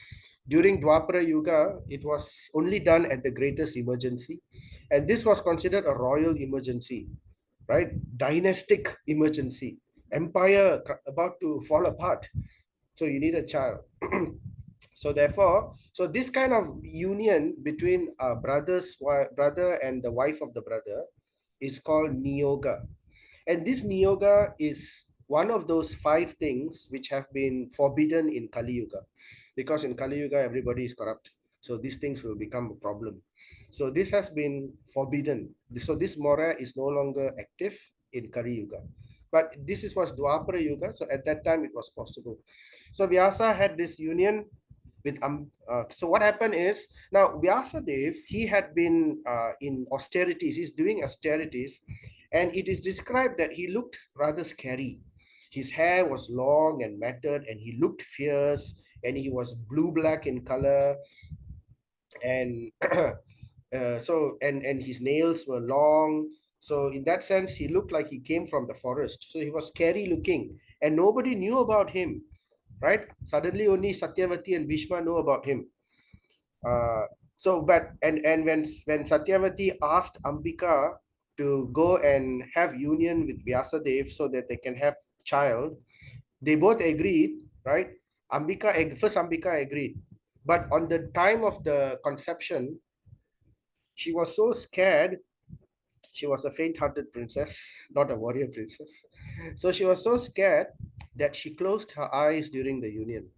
During Dwapara Yuga, it was only done at the greatest emergency. And this was considered a royal emergency, right? Dynastic emergency. Empire about to fall apart. So you need a child. So therefore, so this kind of union between a brother and the wife of the brother is called niyoga. And this niyoga is one of those five things which have been forbidden in Kali Yuga. Because in Kali Yuga, everybody is corrupt. So these things will become a problem. So this has been forbidden. So this Mora is no longer active in Kali Yuga. But this was Dwapara Yuga. So at that time, it was possible. So Vyasa had this union with so what happened is, now Vyasadev, he had been in austerities, he's doing austerities, and it is described that he looked rather scary. His hair was long and matted, and he looked fierce, and he was blue black in color, and and his nails were long. So in that sense, he looked like he came from the forest. So he was scary looking, and nobody knew about him, right? Suddenly only Satyavati and Bhishma know about him. Uh, so, but and when Satyavati asked Ambika to go and have union with Vyasadev so that they can have child, they both agreed, right? First Ambika agreed, but on the time of the conception, she was so scared. She was a faint-hearted princess, not a warrior princess. So she was so scared that she closed her eyes during the union.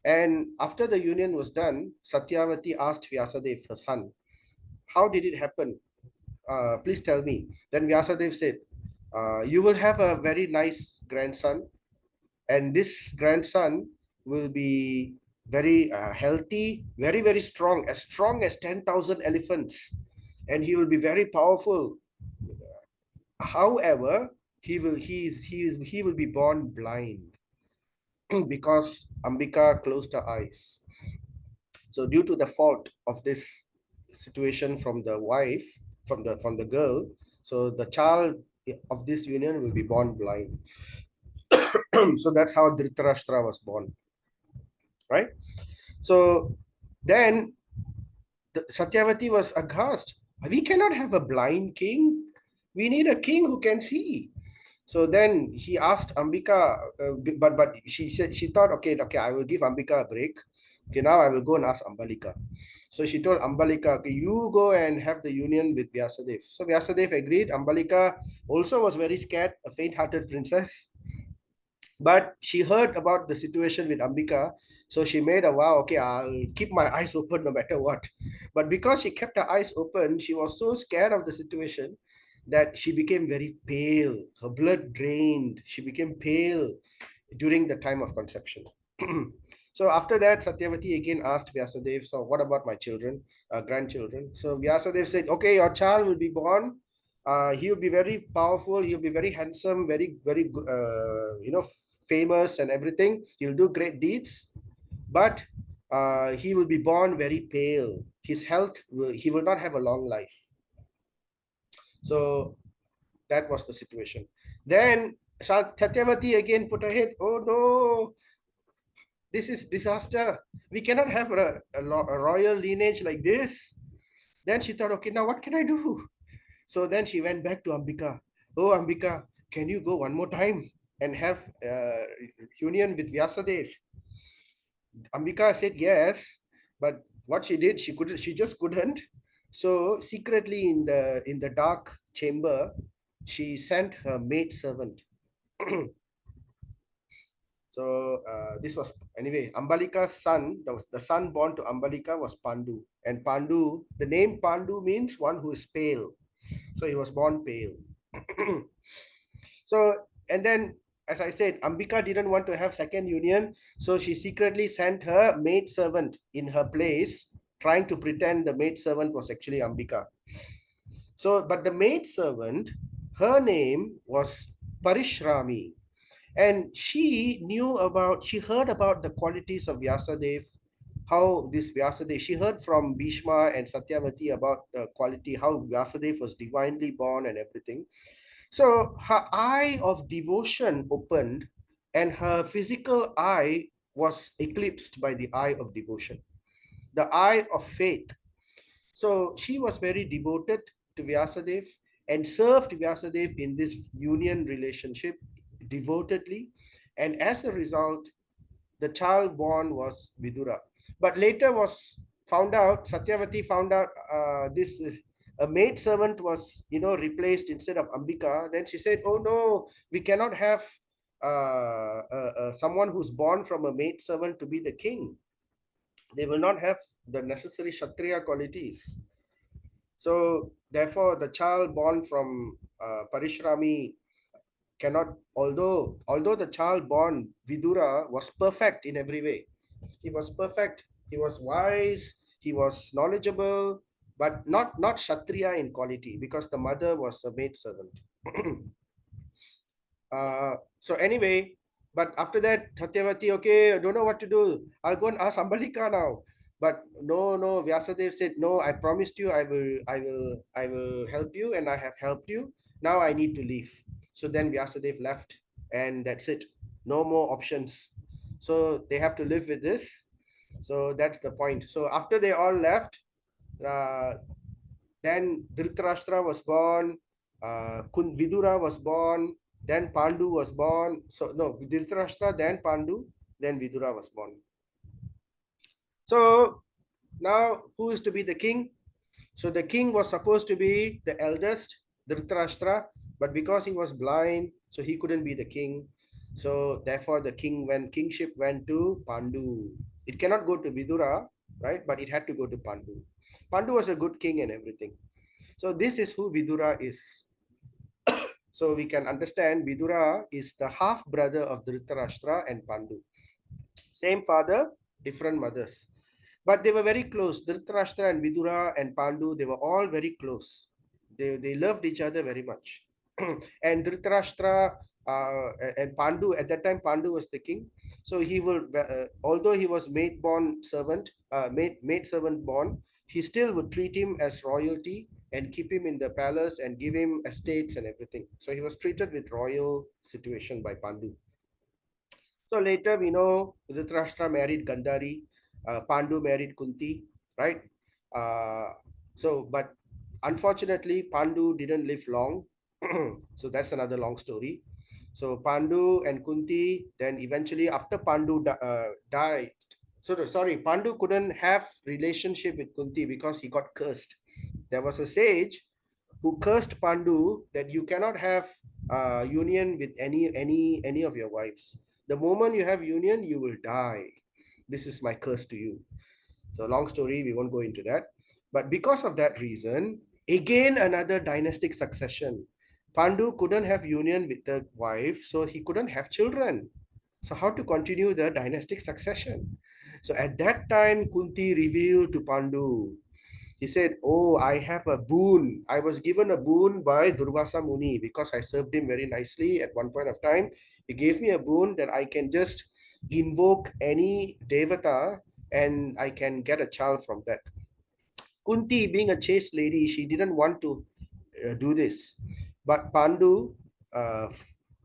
And after the union was done, Satyavati asked Vyasadev, her son, how did it happen? Please tell me. Then Vyasadev said, you will have a very nice grandson, and this grandson will be very healthy, very, very strong as 10,000 elephants, and he will be very powerful. However, he will be born blind because Ambika closed her eyes. So due to the fault of this situation from the wife, from the girl, so the child of this union will be born blind. So that's how Dhritarashtra was born, right? So then Satyavati was aghast. We cannot have a blind king. We need a king who can see. So then he asked Ambika, but she said she thought, okay, I will give Ambika a break. Okay, now I will go and ask Ambalika. So she told Ambalika, okay, you go and have the union with Vyasadev. So Vyasadev agreed. Ambalika also was very scared, a faint-hearted princess. But she heard about the situation with Ambika, so she made a vow, okay, I'll keep my eyes open no matter what. But because she kept her eyes open, she was so scared of the situation that she became very pale. Her blood drained. She became pale during the time of conception. So after that, Satyavati again asked Vyasadev, so what about my children, grandchildren? So Vyasadev said, okay, your child will be born. He'll be very powerful. He'll be very handsome, very, famous and everything. He'll do great deeds, but he will be born very pale. His health, he will not have a long life. So that was the situation. Then Satyavati again put her head, oh no, this is disaster. We cannot have a royal lineage like this. Then she thought, okay, now what can I do? So then she went back to Ambika. Oh, Ambika, can you go one more time and have union with Vyasadev? Ambika said yes, but what she did, she just couldn't. So secretly in the dark chamber, she sent her maid servant. So this was anyway Ambalika's son. The son born to Ambalika was Pandu, and Pandu. The name Pandu means one who is pale. So he was born pale. So and then, as I said, Ambika didn't want to have second union, so she secretly sent her maid servant in her place, trying to pretend the maid servant was actually Ambika. So, but the maid servant, her name was Parishrami, and she heard about the qualities of Vyasadev, how this Vyasadev, she heard from Bhishma and Satyavati about the quality, how Vyasadev was divinely born and everything. So her eye of devotion opened, and her physical eye was eclipsed by the eye of devotion, the eye of faith. So she was very devoted to Vyasadev and served Vyasadev in this union relationship devotedly. And as a result, the child born was Vidura. But later was found out, Satyavati found out this a maid servant was, replaced instead of Ambika. Then she said, oh no, we cannot have someone who's born from a maid servant to be the king. They will not have the necessary Kshatriya qualities. So therefore, the child born from Parishrami cannot, although the child born Vidura was perfect in every way. He was perfect, he was wise, he was knowledgeable, but not Kshatriya in quality, because the mother was a maid servant. So anyway, but after that, Satyavati, okay, I don't know what to do. I'll go and ask Ambalika now. But no, Vyasadev said, no, I promised you I will help you, and I have helped you. Now I need to leave. So then Vyasadev left, and that's it. No more options. So they have to live with this. So that's the point. So after they all left, uh, then Dhritarashtra was born, Vidura was born, then Pandu was born. So no, Dhritarashtra, then Pandu, then Vidura was born. So now who is to be the king? So the king was supposed to be the eldest, Dhritarashtra, but because he was blind, so he couldn't be the king. So therefore the kingship went to Pandu. It cannot go to Vidura, right? But it had to go to Pandu. Pandu was a good king and everything. So this is who Vidura is. So we can understand Vidura is the half brother of Dhritarashtra and Pandu. Same father, different mothers. But they were very close. Dhritarashtra and Vidura and Pandu, they were all very close. They loved each other very much. And Dhritarashtra and Pandu, at that time, Pandu was the king. So he will, although he was maid servant born, he still would treat him as royalty and keep him in the palace and give him estates and everything. So he was treated with royal situation by Pandu. So later we know Dhritarashtra married Gandhari, Pandu married Kunti, right? But unfortunately, Pandu didn't live long. So that's another long story. So Pandu and Kunti, then eventually after Pandu died, sorry, Pandu couldn't have relationship with Kunti because he got cursed. There was a sage who cursed Pandu that you cannot have union with any of your wives. The moment you have union, you will die. This is my curse to you. So long story, we won't go into that. But because of that reason, again another dynastic succession. Pandu couldn't have union with the wife, so he couldn't have children. So how to continue the dynastic succession? So at that time, Kunti revealed to Pandu. He said, "Oh, I have a boon. I was given a boon by Durvasa Muni because I served him very nicely at one point of time. He gave me a boon that I can just invoke any devata and I can get a child from that." Kunti, being a chaste lady, she didn't want to do this. But uh,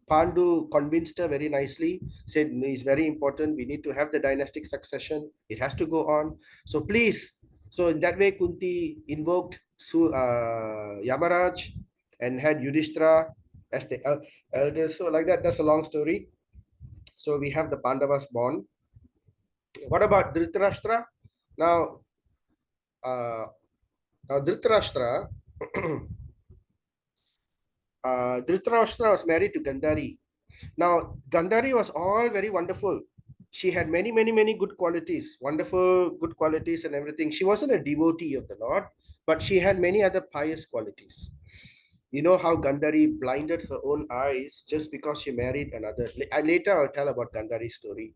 Pandu convinced her very nicely, said it's very important. We need to have the dynastic succession. It has to go on. So please. So in that way, Kunti invoked Yamaraj and had Yudhishthira as the elders. So like that, that's a long story. So we have the Pandavas born. What about Dhritarashtra? Now, uh, Dhritarashtra, Dhritarashtra was married to Gandhari. Now, Gandhari was all very wonderful. She had many, many, many good qualities, wonderful, good qualities and everything. She wasn't a devotee of the Lord, but she had many other pious qualities. You know how Gandhari blinded her own eyes just because she married another. Later, I'll tell about Gandhari's story.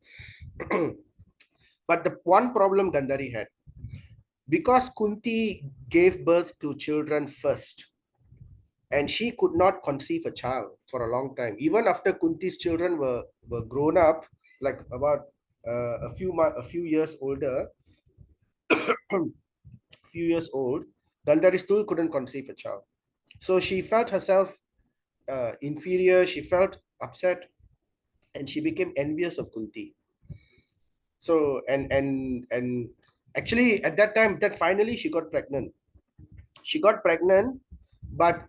But the one problem Gandhari had, because Kunti gave birth to children first, and she could not conceive a child for a long time. Even after Kunti's children were grown up, like about a few years older, few years old, Gandhari still couldn't conceive a child. So she felt herself inferior. She felt upset, and she became envious of Kunti. So and actually at that time, that finally she got pregnant. She got pregnant, but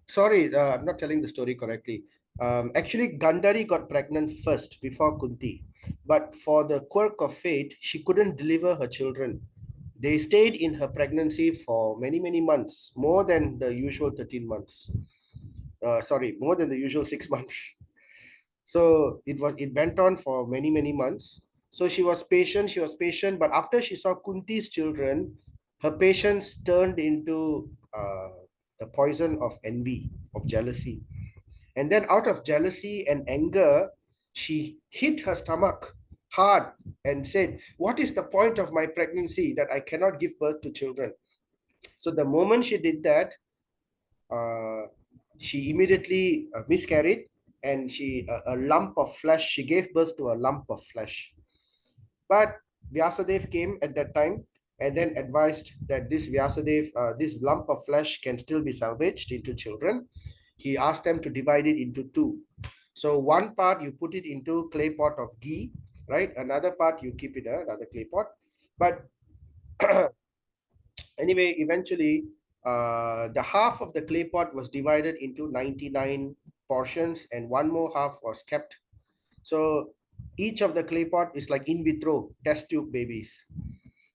sorry, I'm not telling the story correctly. Actually, Gandhari got pregnant first before Kunti, but for the quirk of fate, she couldn't deliver her children. They stayed in her pregnancy for many, many months, more than the usual 13 months. Sorry, more than the usual 6 months. So it went on for many, many months. So she was patient, but after she saw Kunti's children, her patience turned into the poison of envy, of jealousy. And then out of jealousy and anger, she hit her stomach hard and said, "What is the point of my pregnancy that I cannot give birth to children?" So the moment she did that, uh, she immediately miscarried, and a lump of flesh, she gave birth to a lump of flesh. But Vyasadev came at that time and then advised that this lump of flesh can still be salvaged into children. He asked them to divide it into two. So one part you put it into clay pot of ghee, right? Another part you keep it in another clay pot. But anyway, eventually, the half of the clay pot was divided into 99 portions, and one more half was kept. So each of the clay pot is like in vitro test tube babies.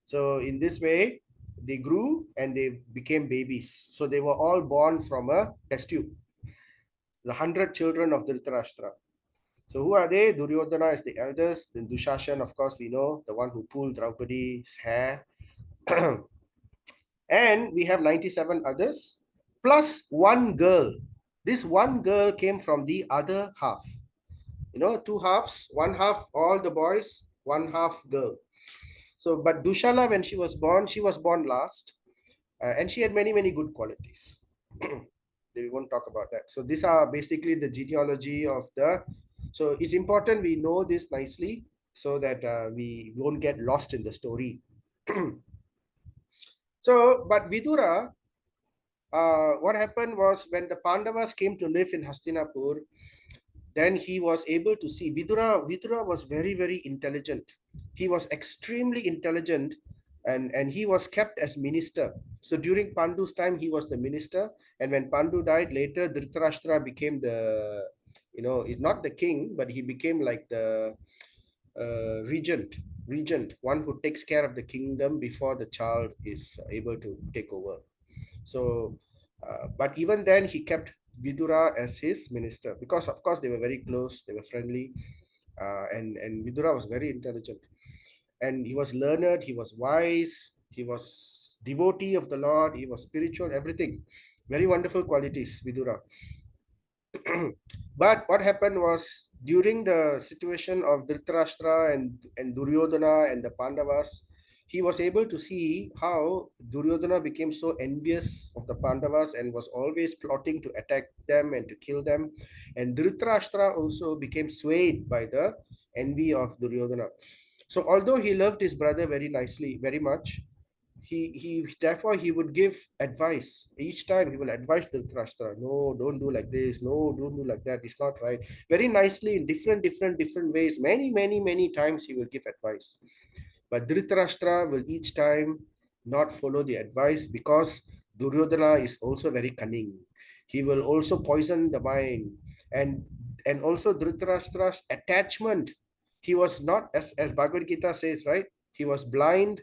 So in this way, they grew and they became babies. So they were all born from a test tube. The 100 children of Dhritarashtra. So who are they? Duryodhana is the eldest. Then Dushashan, of course, we know, the one who pulled Draupadi's hair. And we have 97 others, plus one girl. This one girl came from the other half. You know, two halves, one half all the boys, one half girl. So, but Dushala, when she was born last, and she had many, many good qualities. We won't talk about that. So these are basically the genealogy of the. So it's important we know this nicely so that we won't get lost in the story. So, but Vidura, what happened was when the Pandavas came to live in Hastinapur, then he was able to see Vidura was very, very intelligent. He was extremely intelligent. and he was kept as minister. So during Pandu's time, he was the minister, and when Pandu died later, Dhritarashtra became the, is not the king, but he became like the regent, one who takes care of the kingdom before the child is able to take over. So, but even then, he kept Vidura as his minister because, of course, they were very close, they were friendly, and Vidura was very intelligent, and he was learned, he was wise, he was devotee of the Lord, he was spiritual, everything, very wonderful qualities, Vidura. But what happened was during the situation of Dhritarashtra and Duryodhana and the Pandavas, he was able to see how Duryodhana became so envious of the Pandavas and was always plotting to attack them and to kill them. And Dhritarashtra also became swayed by the envy of Duryodhana. So although he loved his brother very nicely, very much, he therefore he would give advice each time. He will advise the Dhritarashtra, no, don't do like this, no, don't do like that, it's not right, very nicely in different ways, many times he will give advice. But Dhritarashtra will each time not follow the advice because Duryodhana is also very cunning. He will also poison the mind. And also Dhritarashtra's attachment. He was not, as Bhagavad Gita says, right? He was blind,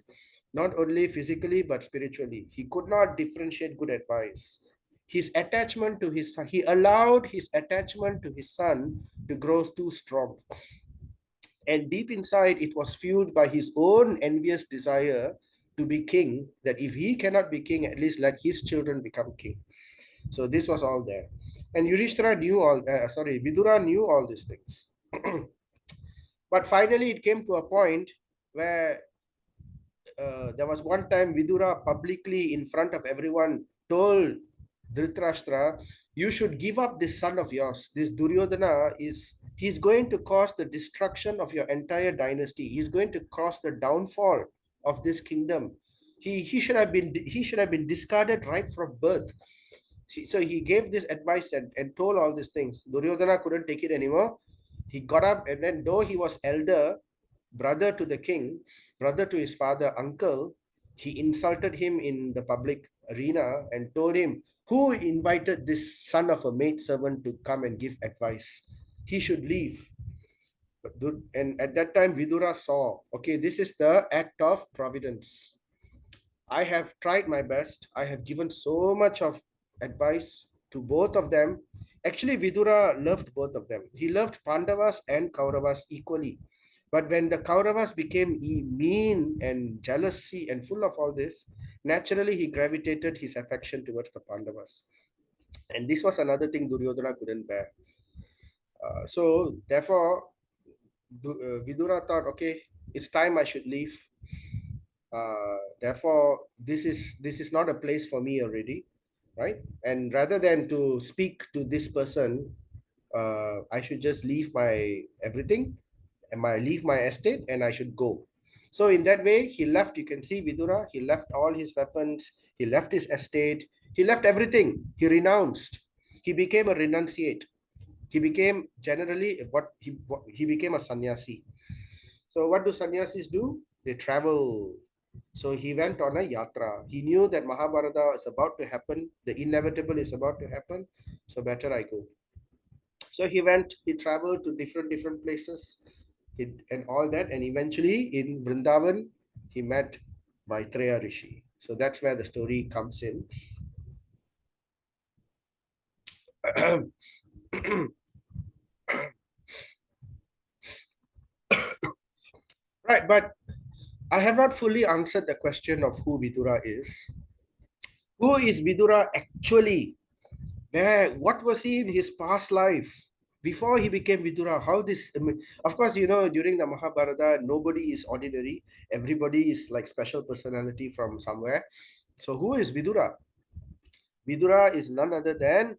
not only physically but spiritually. He could not differentiate good advice. His attachment to his son, he allowed his attachment to his son to grow too strong. And deep inside, it was fueled by his own envious desire to be king, that if he cannot be king, at least let his children become king. So this was all there. And Yudhishthira knew Vidura knew all these things. But finally, it came to a point where there was one time Vidura publicly in front of everyone told Dhritarashtra, you should give up this son of yours. This Duryodhana he's going to cause the destruction of your entire dynasty. He's going to cause the downfall of this kingdom. He should have been discarded right from birth. So he gave this advice and told all these things. Duryodhana couldn't take it anymore. He got up, and then though he was elder, brother to the king, brother to his father, uncle, he insulted him in the public arena and told him, who invited this son of a maid servant to come and give advice? He should leave. And at that time, Vidura saw, okay, this is the act of providence. I have tried my best. I have given so much of advice to both of them. Actually, Vidura loved both of them. He loved Pandavas and Kauravas equally. But when the Kauravas became mean and jealousy and full of all this, naturally he gravitated his affection towards the Pandavas. And this was another thing Duryodhana couldn't bear. So therefore, Vidura thought, okay, it's time I should leave. Therefore, this is not a place for me already, right? And rather than to speak to this person, I should just leave my everything and leave my estate, and I should go. So in that way, he left. You can see Vidura. He left all his weapons. He left his estate. He left everything. He renounced. He became a renunciate. He became generally he became a sannyasi. So what do sannyasis do? They travel. So he went on a yatra. He knew that Mahabharata is about to happen. The inevitable is about to happen. So better I go. So he traveled to different places and all that. And eventually in Vrindavan, he met Maitreya Rishi. So that's where the story comes in. Right, but I have not fully answered the question of who Vidura is. Who is Vidura actually? What was he in his past life before he became Vidura? Of course, during the Mahabharata, nobody is ordinary. Everybody is like special personality from somewhere. So who is Vidura? Vidura is none other than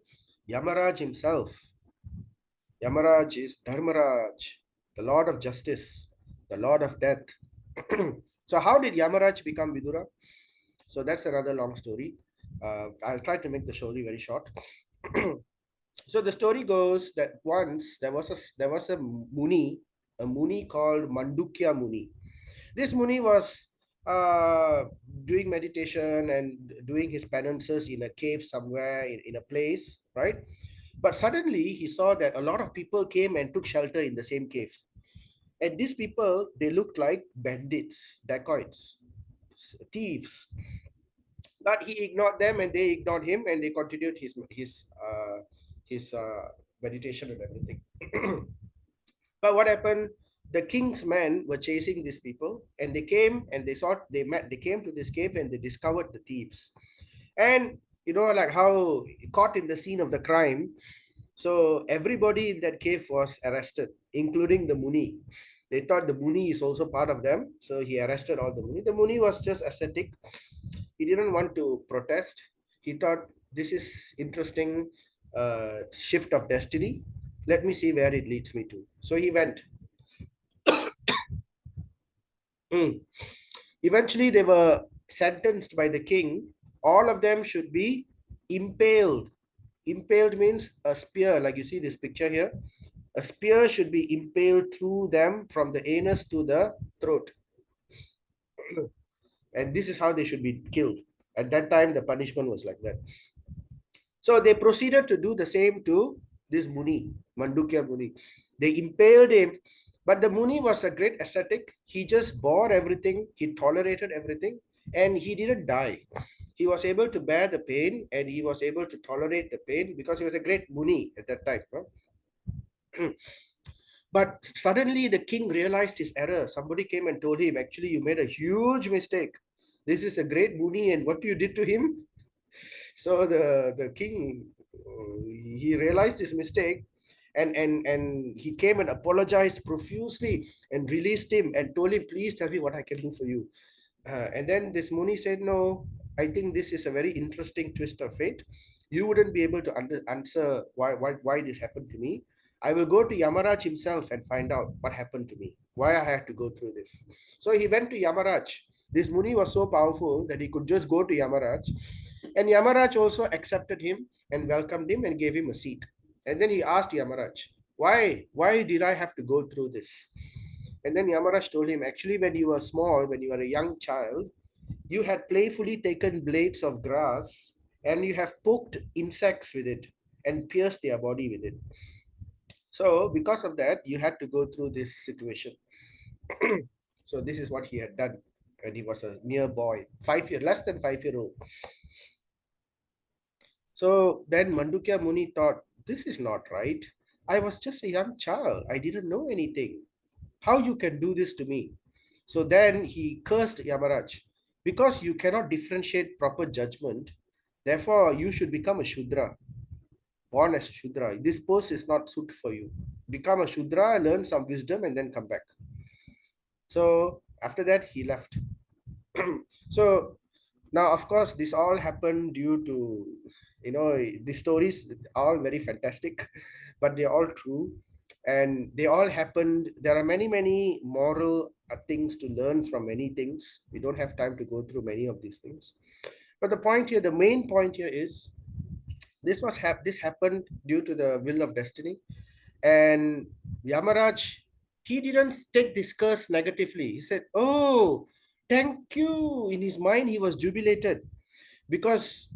Yamaraj himself. Yamaraj is Dharmaraj, the Lord of Justice, the Lord of Death. So how did Yamaraj become Vidura? So that's another long story. I'll try to make the story very short. So the story goes that once there was a Muni called Mandukya Muni. This Muni was uh, doing meditation and doing his penances in a cave somewhere in a place, right? But suddenly he saw that a lot of people came and took shelter in the same cave. And these people, they looked like bandits, dacoits, thieves. But he ignored them and they ignored him and they continued his meditation and everything. But what happened? The king's men were chasing these people, and they came and they came to this cave and they discovered the thieves. And like how caught in the scene of the crime, so everybody in that cave was arrested, including the Muni. They thought the Muni is also part of them, so he arrested all the Muni. The Muni was just ascetic. He didn't want to protest. He thought this is interesting shift of destiny. Let me see where it leads me to. So he went. Hmm. Eventually, they were sentenced by the king. All of them should be impaled. Impaled means a spear, like you see this picture here. A spear should be impaled through them from the anus to the throat. And this is how they should be killed. At that time, the punishment was like that. So they proceeded to do the same to this Muni, Mandukya Muni. They impaled him, but the Muni was a great ascetic. He just bore everything, he tolerated everything, and he didn't die. He was able to bear the pain and he was able to tolerate the pain because he was a great Muni at that time. But suddenly the king realized his error. Somebody came and told him, actually, you made a huge mistake. This is a great Muni, and what you did to him. So the king, he realized his mistake, and he came and apologized profusely and released him and told him, please tell me what I can do for you. And then this Muni said, no, I think this is a very interesting twist of fate. You wouldn't be able to answer why this happened to me. I will go to Yamaraj himself and find out what happened to me, why I had to go through this. So he went to Yamaraj. This Muni was so powerful that he could just go to Yamaraj. And Yamaraj also accepted him and welcomed him and gave him a seat. And then he asked Yamaraj, why did I have to go through this? And then Yamaraj told him, actually, when you were small, when you were a young child, you had playfully taken blades of grass and you have poked insects with it and pierced their body with it. So, because of that, you had to go through this situation. So, this is what he had done when he was a mere boy, less than 5 year old. So, then Mandukya Muni thought, this is not right. I was just a young child. I didn't know anything. How you can do this to me? So then he cursed Yamaraj. Because you cannot differentiate proper judgment, therefore you should become a Shudra, born as a Shudra. This post is not suited for you. Become a Shudra, learn some wisdom, and then come back. So after that, he left. So now, of course, this all happened due to, the stories are all very fantastic, but they're all true. And they all happened. There are many, many moral things to learn from many things. We don't have time to go through many of these things. But the main point here is this happened due to the will of destiny. And Yamaraj, he didn't take this curse negatively. He said, oh, thank you. In his mind, he was jubilated because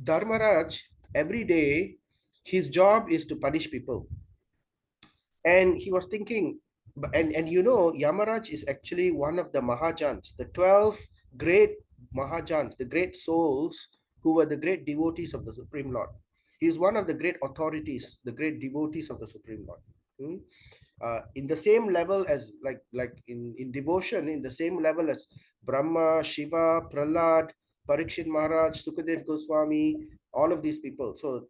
Dharmaraj, every day, his job is to punish people. And he was thinking, and Yamaraj is actually one of the Mahajans, the 12 great Mahajans, the great souls who were the great devotees of the Supreme Lord. He is one of the great authorities, the great devotees of the Supreme Lord. Hmm? In the same level as in devotion, in the same level as Brahma, Shiva, Prahlad, Parikshit Maharaj, Sukadev Goswami, all of these people. So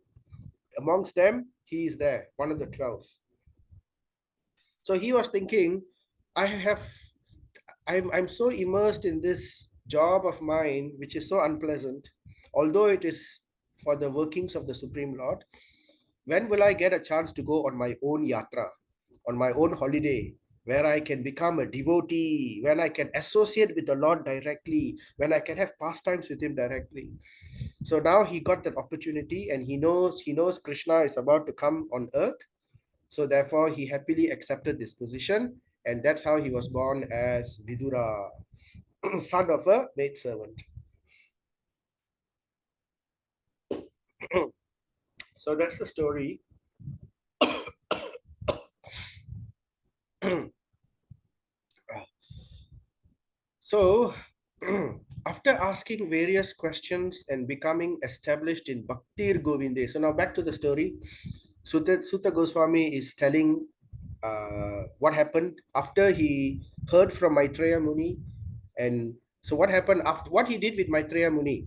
amongst them, he is there, one of the 12. So he was thinking, I have, I'm so immersed in this job of mine, which is so unpleasant, although it is for the workings of the Supreme Lord. When will I get a chance to go on my own yatra, on my own holiday, where I can become a devotee, when I can associate with the Lord directly, when I can have pastimes with him directly? So now he got that opportunity, and he knows Krishna is about to come on earth. So therefore, he happily accepted this position, and that's how he was born as Vidura. son of a maidservant. So that's the story. So, after asking various questions and becoming established in Bhaktir Govinde, so now back to the story. Sutta Goswami is telling what happened after he heard from Maitreya Muni. And so, what happened after what he did with Maitreya Muni?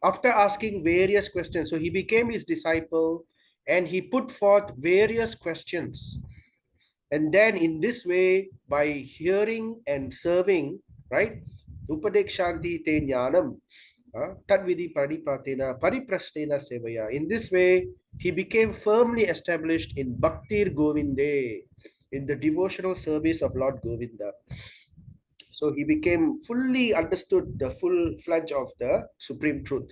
After asking various questions, so he became his disciple and he put forth various questions. And then in this way, by hearing and serving, right? Upadekshanti te jnanam, tadvidi pradipatena pariprastena sevaya. In this way, he became firmly established in Bhaktir Govinde, in the devotional service of Lord Govinda. So he became fully understood the full fledge of the supreme truth.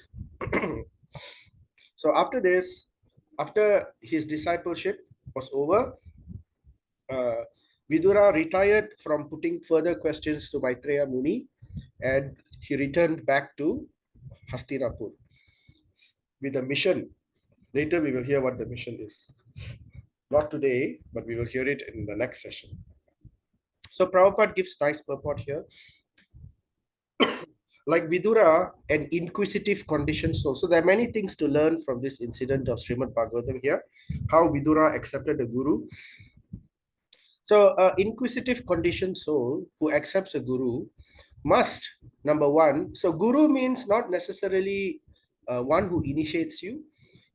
So after this, after his discipleship was over, uh, Vidura retired from putting further questions to Maitreya Muni, and he returned back to Hastinapur with a mission. Later, we will hear what the mission is. Not today, but we will hear it in the next session. So Prabhupada gives nice purport here. Like Vidura, an inquisitive condition soul. So there are many things to learn from this incident of Srimad Bhagavatam here. How Vidura accepted the Guru. So inquisitive conditioned soul who accepts a Guru must, number one, so Guru means not necessarily one who initiates you.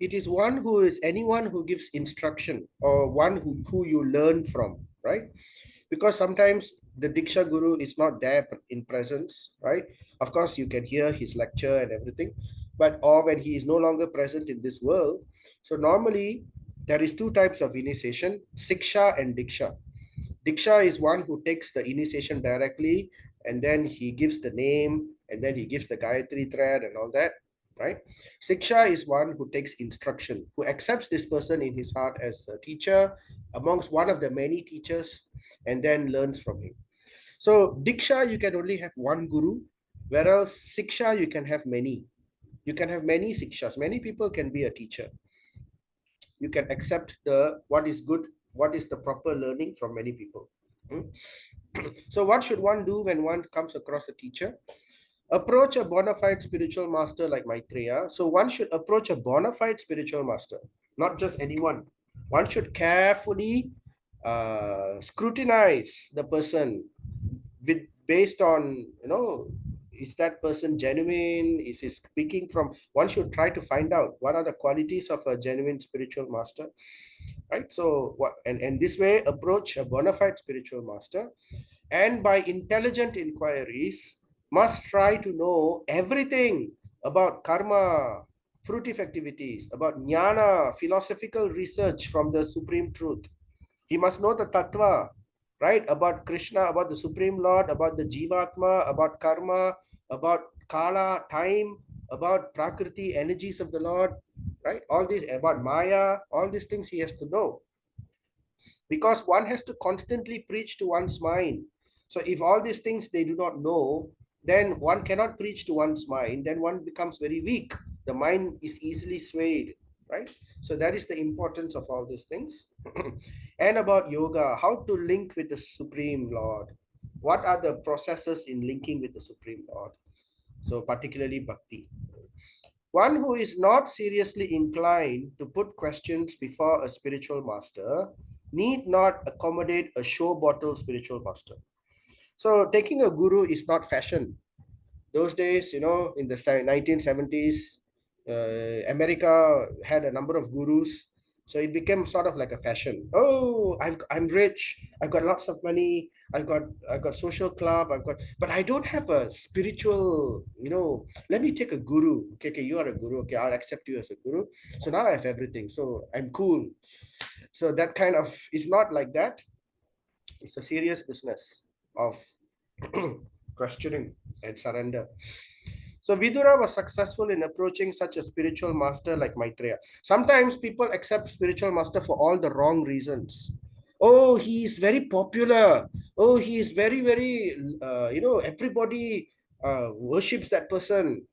It is one who is anyone who gives instruction or one who you learn from, right? Because sometimes the Diksha Guru is not there in presence, right? Of course, you can hear his lecture and everything, but or when he is no longer present in this world. So normally there is two types of initiation, Siksha and Diksha. Diksha is one who takes the initiation directly and then he gives the name and then he gives the Gayatri thread and all that, right? Siksha is one who takes instruction, who accepts this person in his heart as a teacher amongst one of the many teachers and then learns from him. So Diksha, you can only have one guru, whereas Siksha, you can have many. You can have many Sikshas. Many people can be a teacher. You can accept the what is good, what is the proper learning from many people. So what should one do when one comes across a teacher? Approach a bona fide spiritual master like Maitreya. So one should approach a bona fide spiritual master, not just anyone. One should carefully scrutinize the person with based on, is that person genuine? Is he speaking from? One should try to find out what are the qualities of a genuine spiritual master, right? So what and this way approach a bona fide spiritual master, and by intelligent inquiries must try to know everything about karma, fruitive activities, about jnana, philosophical research from the supreme truth. He must know the tattva, right? About Krishna, about the Supreme Lord, about the Jivatma, about karma, about kala, time, about prakriti, energies of the Lord, right? All these about Maya, all these things he has to know. Because one has to constantly preach to one's mind. So if all these things they do not know, then one cannot preach to one's mind, then one becomes very weak. The mind is easily swayed, right? So that is the importance of all these things. And about yoga, how to link with the Supreme Lord. What are the processes in linking with the Supreme Lord? So particularly bhakti. One who is not seriously inclined to put questions before a spiritual master need not accommodate a show bottle spiritual master. So taking a guru is not fashion. Those days, in the 1970s, America had a number of gurus. So it became sort of like a fashion. Oh, I'm rich. I've got lots of money. I've got social club. But I don't have a spiritual. Let me take a guru. Okay, you are a guru. Okay, I'll accept you as a guru. So now I have everything. So I'm cool. So that kind of it's not like that. It's a serious business of questioning and surrender. So Vidura was successful in approaching such a spiritual master like Maitreya. Sometimes people accept spiritual master for all the wrong reasons. Oh, he is very popular. Oh, he is very, very, everybody worships that person.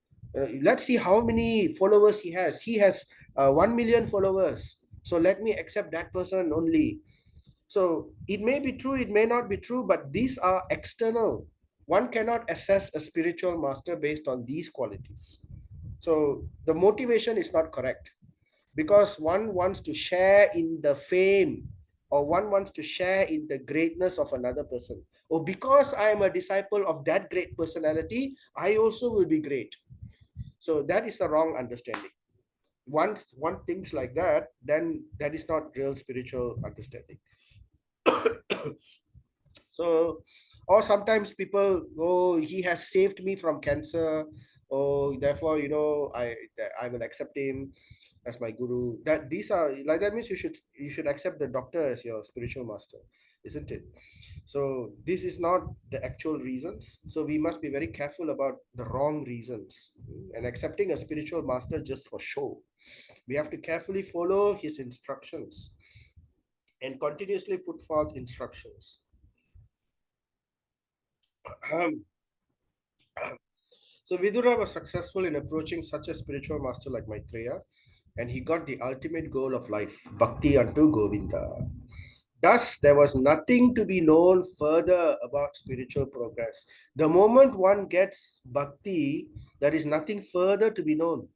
Let's see how many followers he has. He has 1 million followers. So let me accept that person only. So it may be true, it may not be true, but these are external. One cannot assess a spiritual master based on these qualities. So the motivation is not correct, because one wants to share in the fame, or one wants to share in the greatness of another person. Or because I am a disciple of that great personality, I also will be great. So that is a wrong understanding. Once one thinks like that, then that is not real spiritual understanding. So, or sometimes people, oh, he has saved me from cancer, oh, therefore, I will accept him as my guru. That these are like, that means you should accept the doctor as your spiritual master, isn't it? So this is not the actual reasons. So we must be very careful about the wrong reasons and accepting a spiritual master just for show. We have to carefully follow his instructions and continuously put forth instructions. So Vidura was successful in approaching such a spiritual master like Maitreya, and he got the ultimate goal of life, bhakti unto Govinda. Thus, there was nothing to be known further about spiritual progress. The moment one gets bhakti, there is nothing further to be known,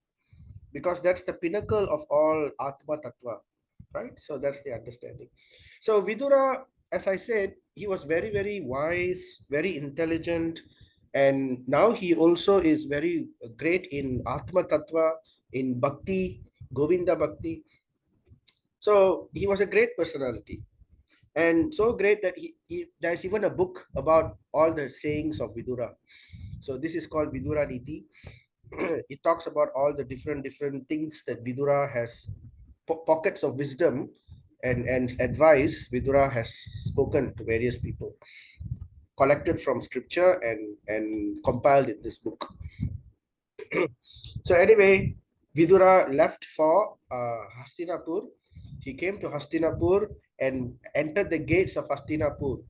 because that's the pinnacle of all Atma Tattva, right? So that's the understanding. So Vidura, as I said, he was very, very wise, very intelligent, and now he also is very great in Atma Tattva, in Bhakti, Govinda Bhakti. So he was a great personality, and so great that there's even a book about all the sayings of Vidura. So this is called Vidura Niti. It talks about all the different things that Vidura has, pockets of wisdom and advice Vidura has spoken to various people, collected from scripture and compiled in this book. So anyway, Vidura left for Hastinapur. He came to Hastinapur and entered the gates of Hastinapur.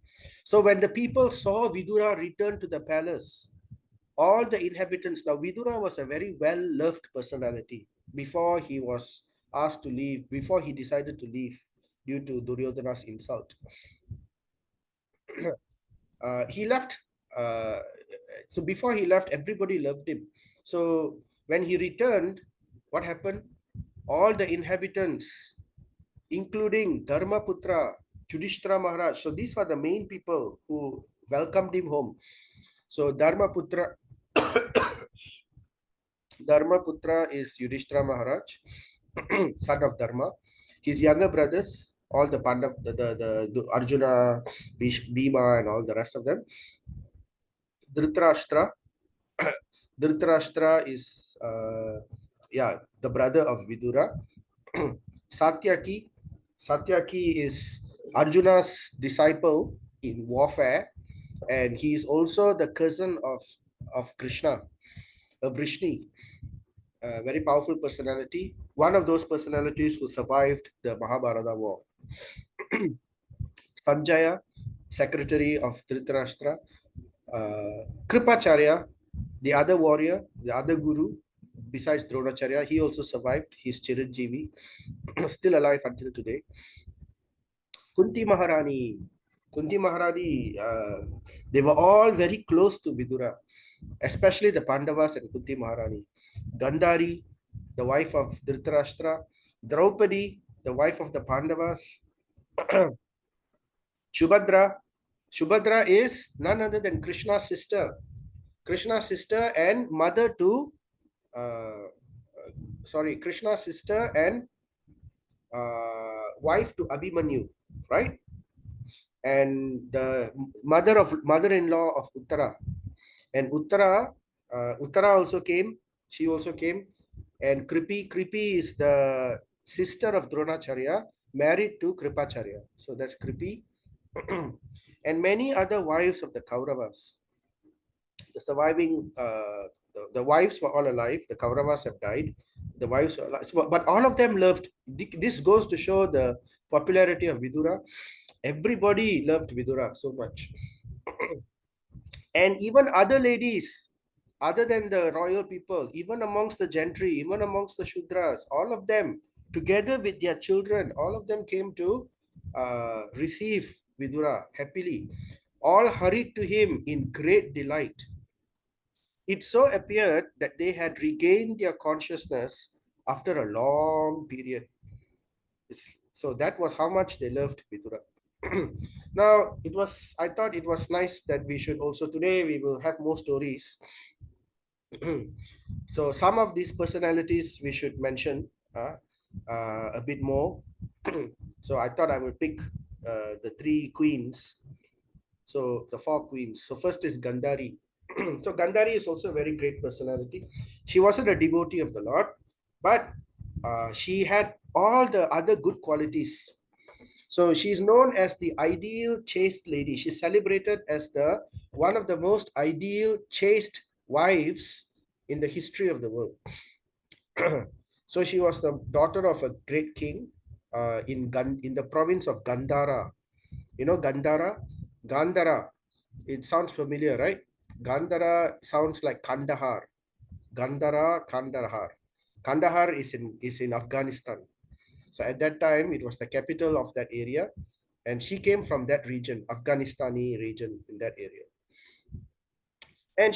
So when the people saw Vidura return to the palace, all the inhabitants, now Vidura was a very well-loved personality before he was asked to leave, before he decided to leave due to Duryodhana's insult. He left. So before he left, everybody loved him. So when he returned, what happened? All the inhabitants, including Dharmaputra, Yudhishthira Maharaj, so these were the main people who welcomed him home. So Dharmaputra is Yudhishthira Maharaj, son of Dharma. His younger brothers, all the Pandav, the Arjuna, Bhima, and all the rest of them. Dhritarashtra. Dhritarashtra is, the brother of Vidura. Satyaki. Satyaki is Arjuna's disciple in warfare, and he is also the cousin of Krishna, of Vrishni. A very powerful personality. One of those personalities who survived the Mahabharata war. Sanjaya, secretary of Dhritarashtra. Kripacharya, the other warrior, the other guru, besides Dronacharya, he also survived. He's Chiranjeevi, still alive until today. Kunti Maharani. Kunti Maharani, they were all very close to Vidura, especially the Pandavas and Kunti Maharani. Gandhari, the wife of Dhritarashtra. Draupadi, the wife of the Pandavas. Shubhadra. Shubhadra is none other than Krishna's sister. Krishna's sister and mother to, Krishna's sister and wife to Abhimanyu, right? And the mother-in-law of Uttara. And Uttara also came. She also came. And Kripi is the sister of Dronacharya, married to Kripacharya. So that's Kripi. And many other wives of the Kauravas. The surviving, the wives were all alive. The Kauravas have died. The wives were alive. So, but all of them loved. This goes to show the popularity of Vidura. Everybody loved Vidura so much. And even other ladies, other than the royal people, even amongst the gentry, even amongst the Shudras, all of them, together with their children, all of them came to receive Vidura happily. All hurried to him in great delight. It so appeared that they had regained their consciousness after a long period. So that was how much they loved Vidura. Now, I thought it was nice that we should also, today we will have more stories. So some of these personalities we should mention a bit more. So I thought I will pick the three queens. So the four queens. So first is Gandhari. So Gandhari is also a very great personality. She wasn't a devotee of the Lord, but she had all the other good qualities. So she's known as the ideal chaste lady. She's celebrated as the one of the most ideal chaste wives in the history of the world. So she was the daughter of a great king in the province of Gandhara. You know Gandhara? Gandhara. It sounds familiar, right? Gandhara sounds like Kandahar. Gandhara, Kandahar. Kandahar is in Afghanistan. So at that time, it was the capital of that area, and she came from that region, Afghanistani region in that area. And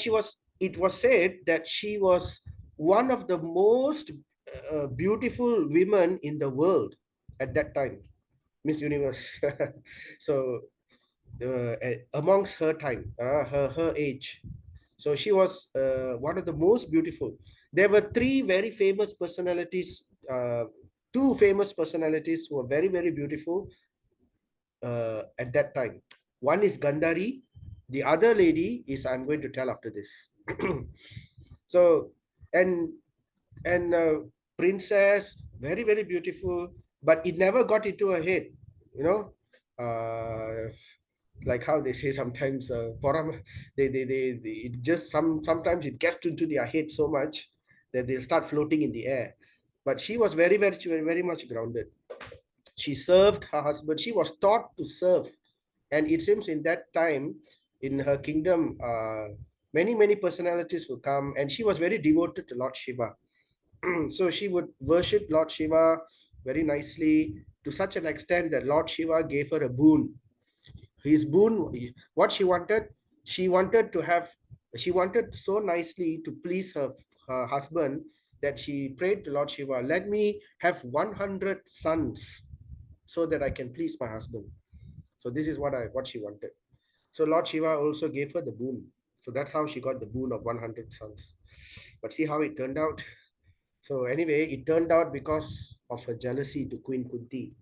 it was said that she was one of the most beautiful women in the world at that time, Miss Universe. So amongst her time, her age. So she was one of the most beautiful. There were three very famous personalities, two famous personalities who were very, very beautiful at that time. One is Gandhari. The other lady is I'm going to tell after this. So, and princess, very, very beautiful, but it never got into her head, you know. Like how they say sometimes, it just sometimes it gets into their head so much that they'll start floating in the air. But she was very, very, very, very much grounded. She served her husband. She was taught to serve, and it seems in that time, in her kingdom, many, many personalities will come, and she was very devoted to Lord Shiva. So she would worship Lord Shiva very nicely, to such an extent that Lord Shiva gave her a boon. His boon, what she wanted to have, she wanted so nicely to please her husband, that she prayed to Lord Shiva, let me have 100 sons so that I can please my husband. So this is what she wanted. So Lord Shiva also gave her the boon. So that's how she got the boon of 100 sons. But see how it turned out. So anyway, it turned out because of her jealousy to Queen Kunti.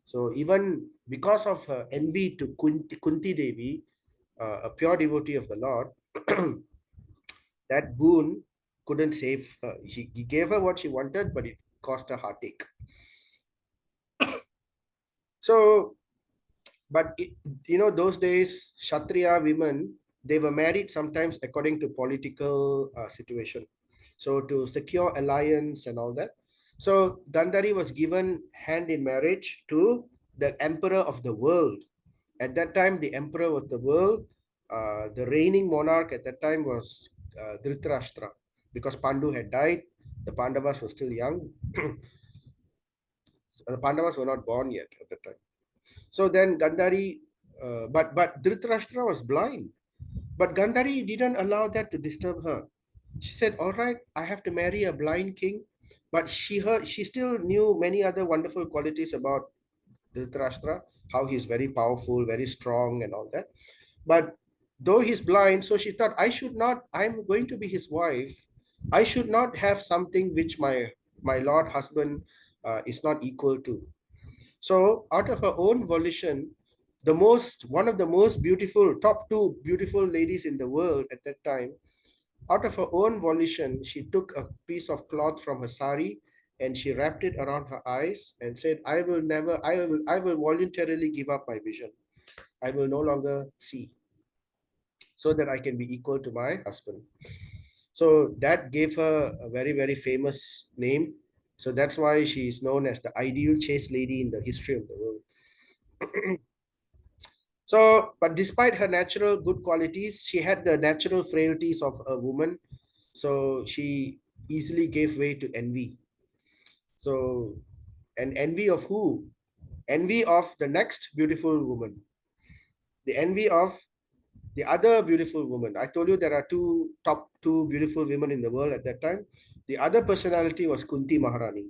So even because of her envy to Kunti Devi, a pure devotee of the Lord, that boon couldn't save her. He gave her what she wanted, but it cost her heartache. So, but those days, Kshatriya women, they were married sometimes according to political situation. So to secure alliance and all that. So Gandhari was given hand in marriage to the emperor of the world. At that time, the emperor of the world, the reigning monarch at that time was Dhritarashtra, because Pandu had died. The Pandavas were still young. So the Pandavas were not born yet at that time. So then Gandhari, but Dhritarashtra was blind. But Gandhari didn't allow that to disturb her. She said, "All right, I have to marry a blind king." But she still knew many other wonderful qualities about Dhritarashtra, how he's very powerful, very strong, and all that. But though he's blind, so she thought, I should not, I'm going to be his wife. I should not have something which my Lord husband is not equal to. So out of her own volition, one of the most beautiful, top two beautiful ladies in the world at that time, out of her own volition, she took a piece of cloth from her sari and she wrapped it around her eyes and said, I will voluntarily give up my vision. I will no longer see, so that I can be equal to my husband. So that gave her a very, very famous name. So that's why she is known as the ideal chaste lady in the history of the world. So, but despite her natural good qualities, she had the natural frailties of a woman. So she easily gave way to envy. So, and envy of who? Envy of the next beautiful woman, the envy of the other beautiful woman. I told you there are top two beautiful women in the world at that time. The other personality was Kunti Maharani.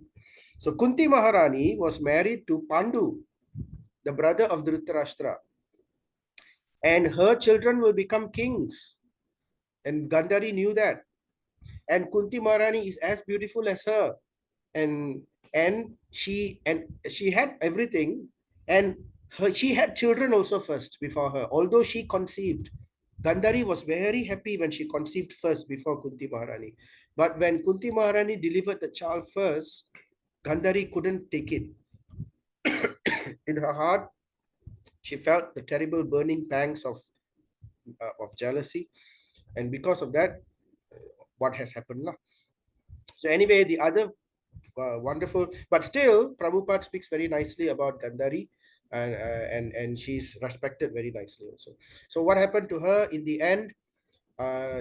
So Kunti Maharani was married to Pandu, the brother of Dhritarashtra, and her children will become kings. And Gandhari knew that. And Kunti Maharani is as beautiful as her. And she had everything, and she had children also first before her, although she conceived. Gandhari was very happy when she conceived first before Kunti Maharani. But when Kunti Maharani delivered the child first, Gandhari couldn't take it. In her heart, she felt the terrible burning pangs of jealousy. And because of that, what has happened now? So anyway, the other wonderful, but still, Prabhupada speaks very nicely about Gandhari, and she's respected very nicely also. So what happened to her in the end?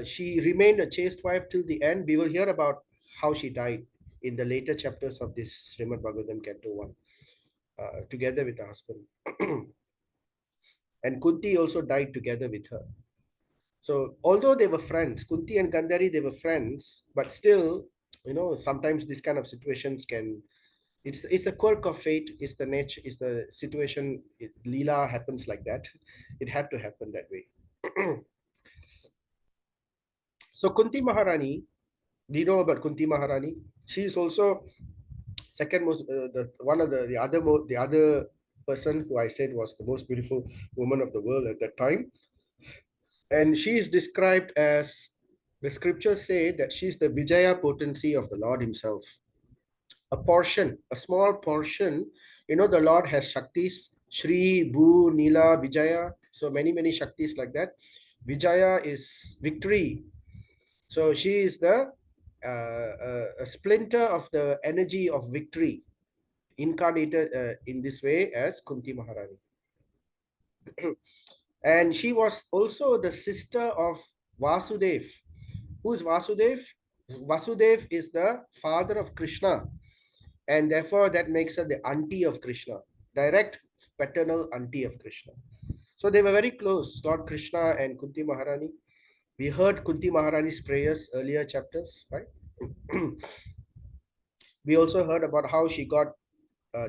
She remained a chaste wife till the end. We will hear about how she died in the later chapters of this Srimad Bhagavatam Canto 1, together with her husband. And Kunti also died together with her. So although they were friends, Kunti and Gandhari, they were friends, but still, sometimes these kind of situations can, it's the quirk of fate, it's the nature, it's the situation. Leela happens like that. It had to happen that way. So Kunti Maharani, we know about Kunti Maharani. She is also second most, the one of the other person who I said was the most beautiful woman of the world at that time. And she is described as, the scriptures say that she's the Vijaya potency of the Lord himself. A portion, a small portion. The Lord has Shaktis, Shri, Bhu, Nila, Vijaya. So many Shaktis like that. Vijaya is victory. So she is the a splinter of the energy of victory, incarnated in this way as Kunti Maharani. And she was also the sister of Vasudev. Who is Vasudev? Vasudev is the father of Krishna, and therefore that makes her the auntie of Krishna, direct paternal auntie of Krishna. So they were very close, Lord Krishna and Kunti Maharani. We heard Kunti Maharani's prayers earlier chapters, right? We also heard about how she got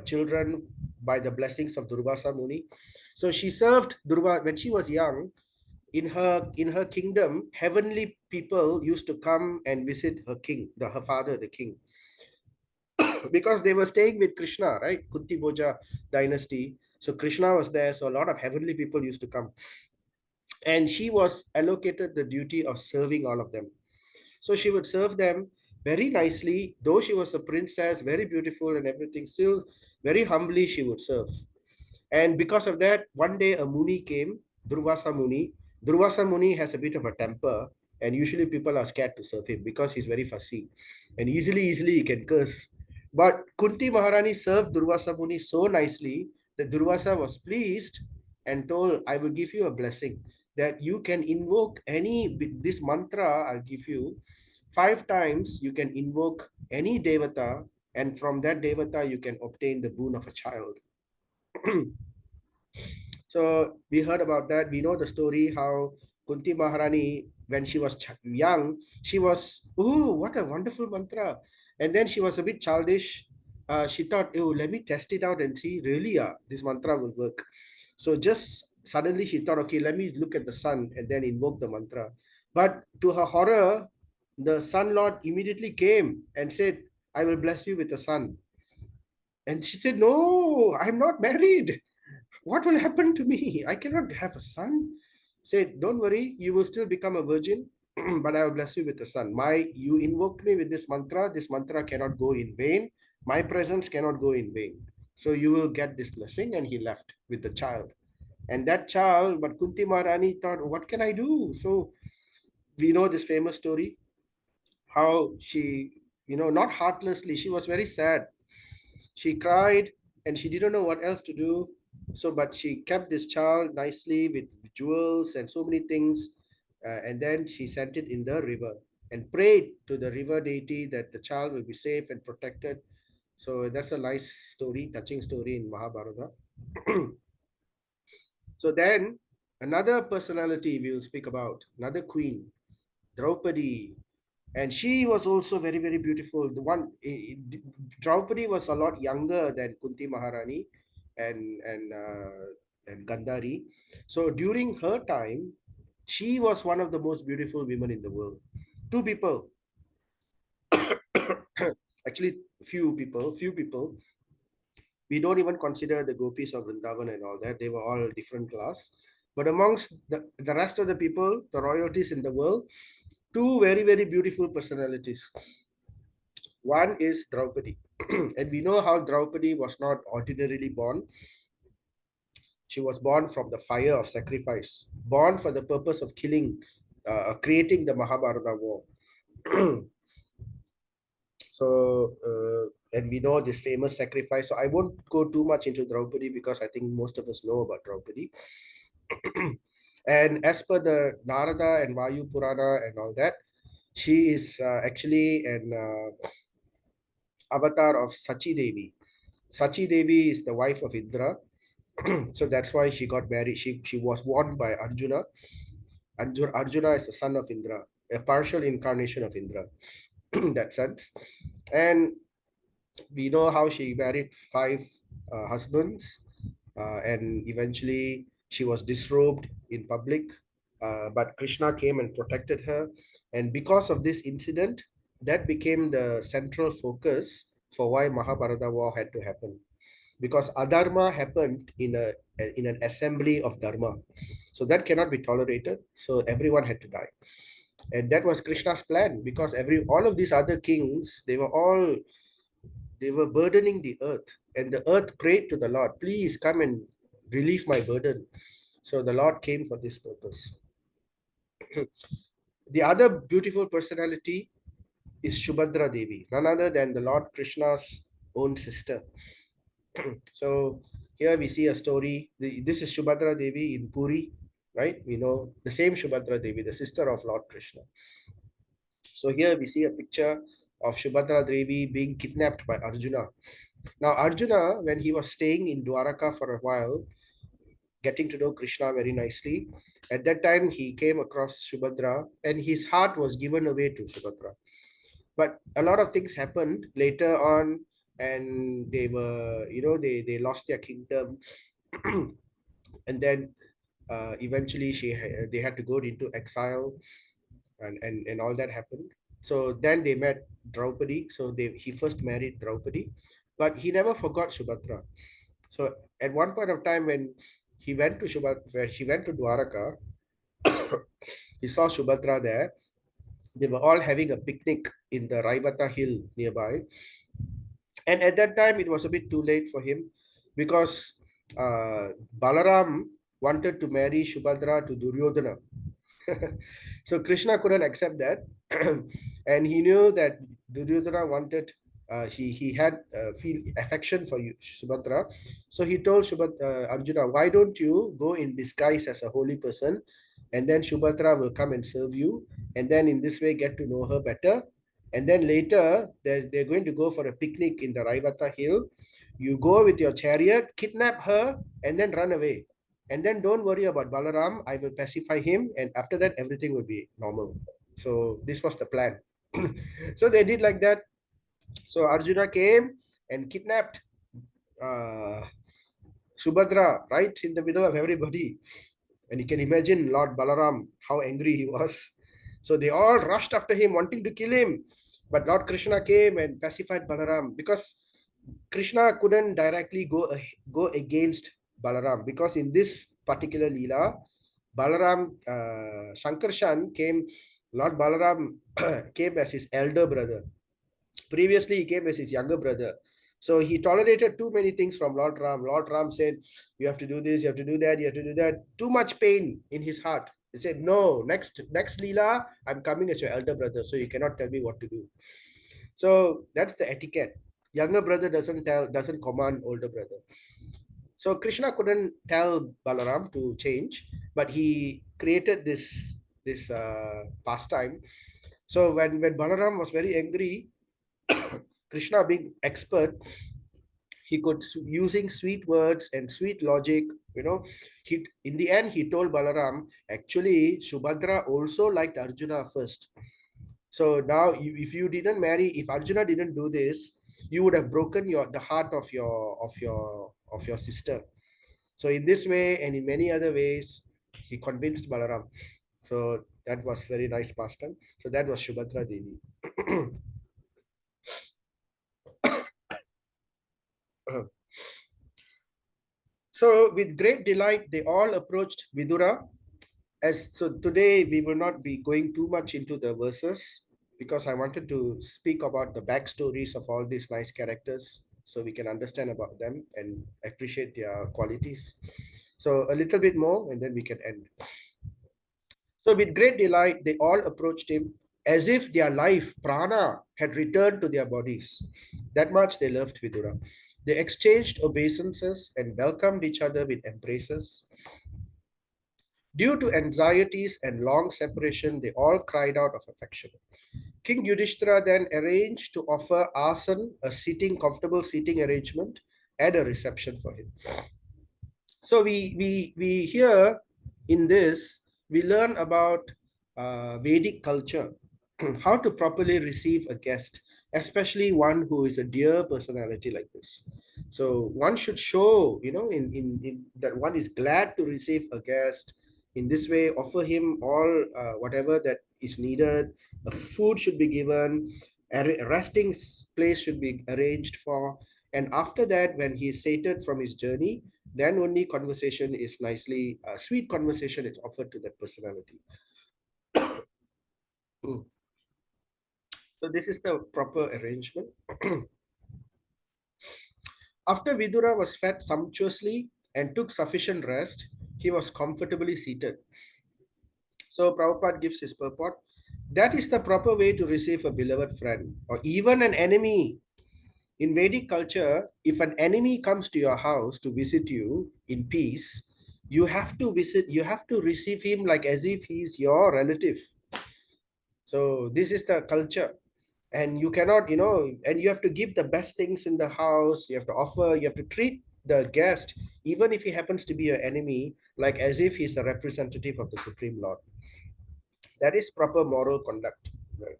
children by the blessings of Durvasa Muni. So she served Durva when she was young. In her kingdom, heavenly people used to come and visit her king, her father, the king, because they were staying with Krishna, right? Kunti Boja dynasty. So Krishna was there, so a lot of heavenly people used to come, and she was allocated the duty of serving all of them. So she would serve them very nicely, though she was a princess, very beautiful and everything. Still, very humbly she would serve. And because of that, one day a Muni came, Durvasa Muni. Durvasa Muni has a bit of a temper, and usually people are scared to serve him because he's very fussy, and easily he can curse. But Kunti Maharani served Durvasa Muni so nicely that Durvasa was pleased and told, I will give you a blessing that you can invoke this mantra. I'll give you 5 times. You can invoke any devata, and from that devata you can obtain the boon of a child. So we heard about that. We know the story how Kunti Maharani, when she was young, she was, oh, what a wonderful mantra. And then she was a bit childish. She thought, oh, let me test it out and see, really, this mantra will work. So just suddenly she thought, okay, let me look at the sun and then invoke the mantra. But to her horror, the Sun Lord immediately came and said, I will bless you with the sun. And she said, no, I'm not married. What will happen to me? I cannot have a son. Said, don't worry, you will still become a virgin, but I will bless you with a son. You invoked me with this mantra. This mantra cannot go in vain. My presence cannot go in vain. So you will get this blessing. And he left with the child. And that child, but Kunti Maharani thought, what can I do? So we know this famous story, how she, not heartlessly, she was very sad. She cried and she didn't know what else to do. So, but she kept this child nicely with jewels and so many things. And then she sent it in the river. and prayed to the river deity that the child will be safe and protected. So that's a nice story, touching story in Mahabharata. So then another personality we will speak about, another queen, Draupadi, and she was also very very beautiful. Draupadi was a lot younger than Kunti Maharani and Gandhari. So during her time, she was one of the most beautiful women in the world. Two people, actually few people. We don't even consider the gopis of Vrindavan and all that. They were all different class. But amongst the rest of the people, the royalties in the world, two very very beautiful personalities. One is Draupadi. And we know how Draupadi was not ordinarily born. She was born from the fire of sacrifice, born for the purpose of killing, creating the Mahabharata war. So, and we know this famous sacrifice. So I won't go too much into Draupadi because I think most of us know about Draupadi. And as per the Narada and Vayu Purana and all that, she is actually an avatar of Sachi Devi. Sachi Devi is the wife of Indra. So that's why she got married. She was born by Arjuna. Arjuna is the son of Indra, a partial incarnation of Indra in that sense. And we know how she married five husbands, and eventually she was disrobed in public. But Krishna came and protected her. And because of this incident, that became the central focus for why Mahabharata war had to happen, because adharma happened in an assembly of dharma, so that cannot be tolerated, so everyone had to die. And that was Krishna's plan, because every all of these other kings, they were burdening the earth, and the earth prayed to the Lord, please come and relieve my burden. So the Lord came for this purpose. The other beautiful personality is Shubhadra Devi, none other than the Lord Krishna's own sister. So here we see a story. This is Shubhadra Devi in Puri, right? We know the same Shubhadra Devi, the sister of Lord Krishna. So here we see a picture of Shubhadra Devi being kidnapped by Arjuna. Now Arjuna, when he was staying in Dwaraka for a while, getting to know Krishna very nicely, at that time he came across Shubhadra and his heart was given away to Shubhadra. But a lot of things happened later on, and they were, they lost their kingdom. And then eventually they had to go into exile, and all that happened. So then they met Draupadi. So he first married Draupadi, but he never forgot Subhadra. So at one point of time when he went to Dwaraka, he saw Subhadra there. They were all having a picnic in the Raivata hill nearby. And at that time, it was a bit too late for him, because Balaram wanted to marry Subhadra to Duryodhana. So Krishna couldn't accept that. And he knew that Duryodhana wanted, he had feel affection for Subhadra. So he told Arjuna, why don't you go in disguise as a holy person, and then Subhadra will come and serve you, and then in this way get to know her better. And then later, they're going to go for a picnic in the Raivata hill. You go with your chariot, kidnap her, and then run away. And then don't worry about Balaram. I will pacify him. And after that, everything will be normal. So this was the plan. So they did like that. So Arjuna came and kidnapped uh, Subhadra right in the middle of everybody. And you can imagine Lord Balaram, how angry he was. So they all rushed after him, wanting to kill him. But Lord Krishna came and pacified Balaram, because Krishna couldn't directly go against Balaram, because in this particular Leela, Balaram, Shankarshan came, Lord Balaram came as his elder brother. Previously, he came as his younger brother. So he tolerated too many things from Lord Ram. Lord Ram said, you have to do this, you have to do that, you have to do that. Too much pain in his heart. He said, no, next Leela, I'm coming as your elder brother, so you cannot tell me what to do. So that's the etiquette. Younger brother doesn't command older brother. So Krishna couldn't tell Balaram to change, but he created this pastime So when Balaram was very angry, Krishna being expert, he could using sweet words and sweet logic, you know, he in the end he told Balaram, actually Subhadra also liked Arjuna first. So now if you didn't marry, if Arjuna didn't do this, you would have broken the heart of your sister. So in this way and in many other ways, he convinced Balaram. So that was very nice pastime. So that was Subhadra Devi. So with great delight, they all approached Vidura. As so today we will not be going too much into the verses because I wanted to speak about the backstories of all these nice characters so we can understand about them and appreciate their qualities. So a little bit more and then we can end. So with great delight, they all approached him as if their life, prana, had returned to their bodies. That much they loved Vidura. They exchanged obeisances and welcomed each other with embraces. Due to anxieties and long separation, they all cried out of affection. King Yudhishthira then arranged to offer Asan a comfortable seating arrangement and a reception for him. So we hear in this, we learn about Vedic culture, how to properly receive a guest, especially one who is a dear personality like this. So one should show, in that one is glad to receive a guest. In this way, offer him all whatever that is needed. A food should be given, a resting place should be arranged for. And after that, when he is sated from his journey, then only conversation is nicely, sweet conversation is offered to that personality. Mm. So this is the proper arrangement. After Vidura was fed sumptuously and took sufficient rest, he was comfortably seated. So Prabhupada gives his purport. That is the proper way to receive a beloved friend or even an enemy. In Vedic culture, if an enemy comes to your house to visit you in peace, you have to receive him like as if he's your relative. So this is the culture. And you cannot, and you have to give the best things in the house. You have to offer, you have to treat the guest, even if he happens to be your enemy, like as if he's the representative of the Supreme Lord. That is proper moral conduct. Right?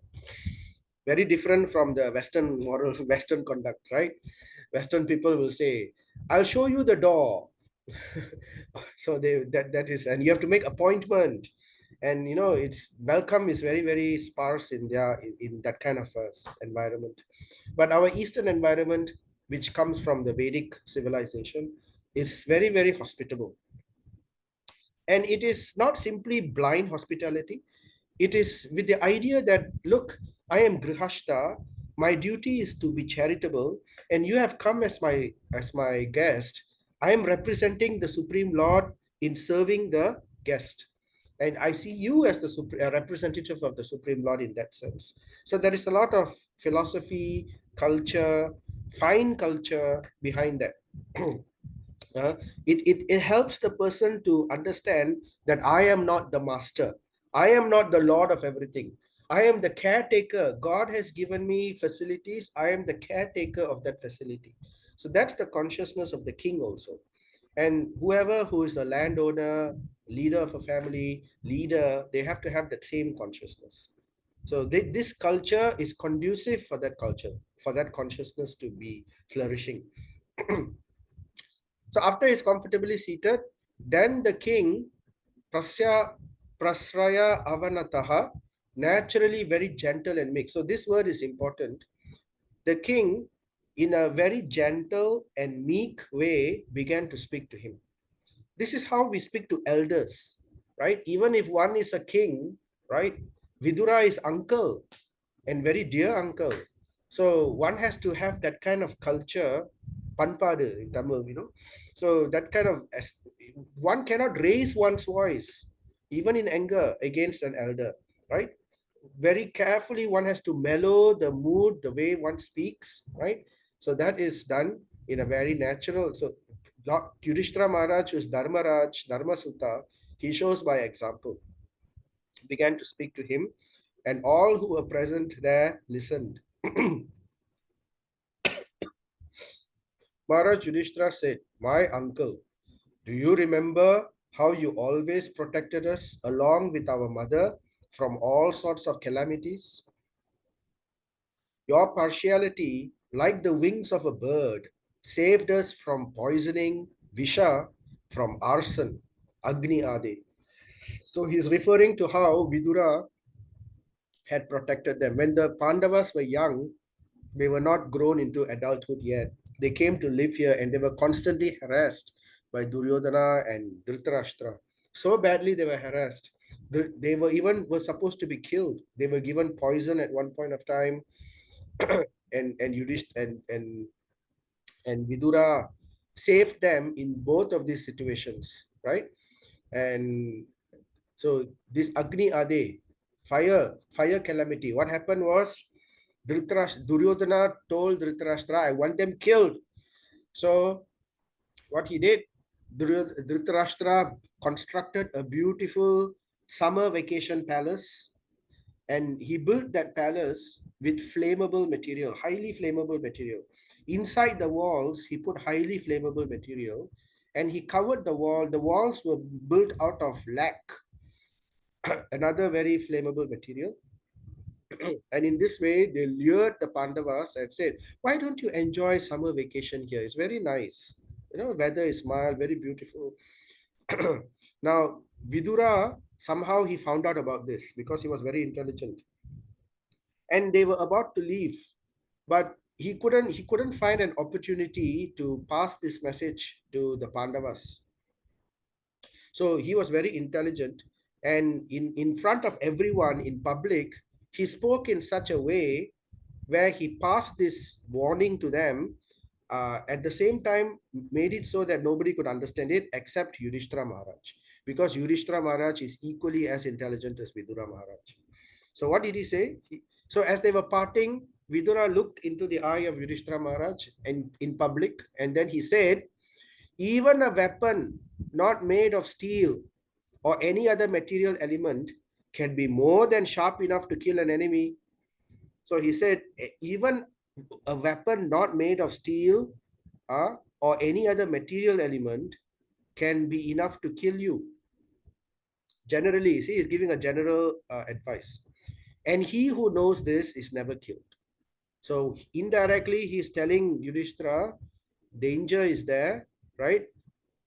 Very different from the Western moral, Western conduct, right? Western people will say, I'll show you the door. So that is, and you have to make appointment. And it's welcome is very, very sparse in in that kind of environment. But our Eastern environment, which comes from the Vedic civilization, is very, very hospitable. And it is not simply blind hospitality. It is with the idea that, look, I am Grihashta, my duty is to be charitable, and you have come as my guest. I am representing the Supreme Lord in serving the guest. And I see you as the representative of the Supreme Lord in that sense. So there is a lot of philosophy, culture, fine culture behind that. Uh, it helps the person to understand that I am not the master. I am not the Lord of everything. I am the caretaker. God has given me facilities. I am the caretaker of that facility. So that's the consciousness of the king also. And whoever who is a landowner, leader of a family, leader, they have to have that same consciousness. So this culture is conducive for that culture, for that consciousness to be flourishing. So after he's comfortably seated, then the king, Prasya, Prasraya Avanataha, naturally very gentle and meek. So this word is important. The king, in a very gentle and meek way, began to speak to him. This is how we speak to elders, right? Even if one is a king, right? Vidura is uncle and very dear uncle. So one has to have that kind of culture, panpadu in Tamil, So that kind of, one cannot raise one's voice, even in anger, against an elder, right? Very carefully, one has to mellow the mood, the way one speaks, right? So that is done in a very natural. So Yudhishthira Maharaj, who is Dharmaraj, Dharmasutta, he shows by example, began to speak to him and all who were present there listened. Maharaj Yudhishthira said, "My uncle, do you remember how you always protected us along with our mother from all sorts of calamities? Your partiality, like the wings of a bird, saved us from poisoning, Visha, from arson, Agni Adi." So he's referring to how Vidura had protected them. When the Pandavas were young, they were not grown into adulthood yet. They came to live here and they were constantly harassed by Duryodhana and Dhritarashtra. So badly they were harassed. They were even were supposed to be killed. They were given poison at one point of time, and Yudhishth and Vidura saved them in both of these situations, right? And so this Agni Ade, fire calamity. What happened was Duryodhana told Dhritarashtra, "I want them killed." So what he did, Dhritarashtra constructed a beautiful summer vacation palace, and he built that palace with flammable material, highly flammable material. Inside the walls, he put highly flammable material, and he covered the wall. The walls were built out of lac, another very flammable material. And in this way, they lured the Pandavas and said, "Why don't you enjoy summer vacation here? It's very nice. Weather is mild, very beautiful." Now, Vidura, somehow he found out about this because he was very intelligent. And they were about to leave, but he couldn't find an opportunity to pass this message to the Pandavas. So he was very intelligent, and in front of everyone in public, he spoke in such a way where he passed this warning to them, at the same time made it so that nobody could understand it except Yudhishthira Maharaj, because Yudhishthira Maharaj is equally as intelligent as Vidura Maharaj. So what did he say? So as they were parting, Vidura looked into the eye of Yudhishthira Maharaj and in public, and then he said, "Even a weapon not made of steel or any other material element can be more than sharp enough to kill an enemy." So he said, even a weapon not made of steel or any other material element can be enough to kill you. Generally, see, he's giving a general advice. And he who knows this is never killed. So indirectly, he's telling Yudhishthira, danger is there, right?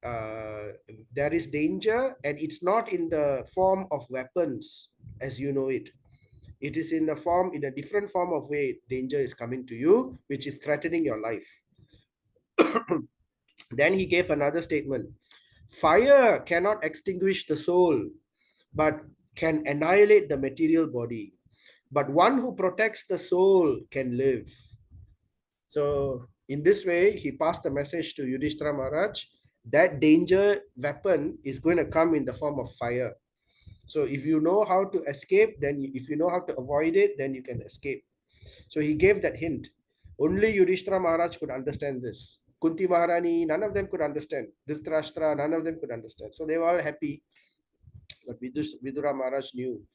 There is danger, and it's not in the form of weapons as you know it. It is in a different form of way. Danger is coming to you, which is threatening your life. Then he gave another statement. Fire cannot extinguish the soul, but can annihilate the material body. But one who protects the soul can live. So in this way, he passed the message to Yudhishthira Maharaj that danger weapon is going to come in the form of fire. So if you know how to escape, then if you know how to avoid it, then you can escape. So he gave that hint. Only Yudhishthira Maharaj could understand this. Kunti Maharani, none of them could understand. Dhritarashtra, none of them could understand. So they were all happy. But Vidura Maharaj knew,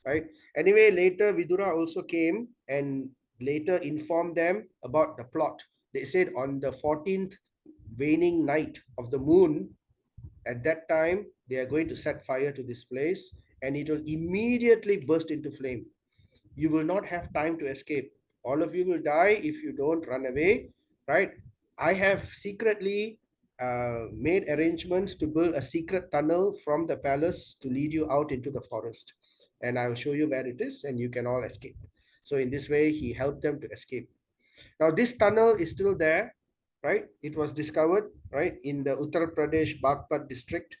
right? Anyway, later Vidura also came and later informed them about the plot. They said on the 14th waning night of the moon, at that time, they are going to set fire to this place and it will immediately burst into flame. You will not have time to escape. All of you will die if you don't run away, right? I have secretly made arrangements to build a secret tunnel from the palace to lead you out into the forest. And I'll show you where it is and you can all escape. So in this way, he helped them to escape. Now, this tunnel is still there, right? It was discovered, right, in the Uttar Pradesh Bagpat district,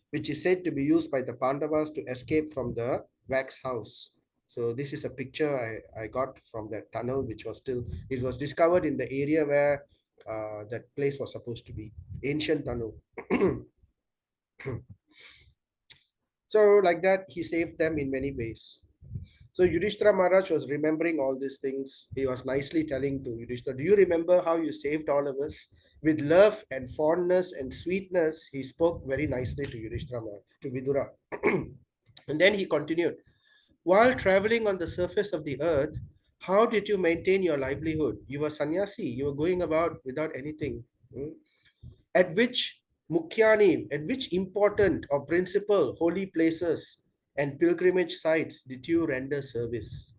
which is said to be used by the Pandavas to escape from the wax house. So this is a picture I got from that tunnel, which was still, it was discovered in the area where that place was supposed to be, ancient tunnel. So like that, he saved them in many ways. So Yudhishthira Maharaj was remembering all these things. He was nicely telling to Yudhishthira, "Do you remember how you saved all of us?" With love and fondness and sweetness, he spoke very nicely to Yudhishthira Maharaj, to Vidura. And then he continued, While traveling on the surface of the earth, how did you maintain your livelihood? You were sannyasi, you were going about without anything. Hmm? At which Mukhyani, at which important or principal holy places and pilgrimage sites did you render service?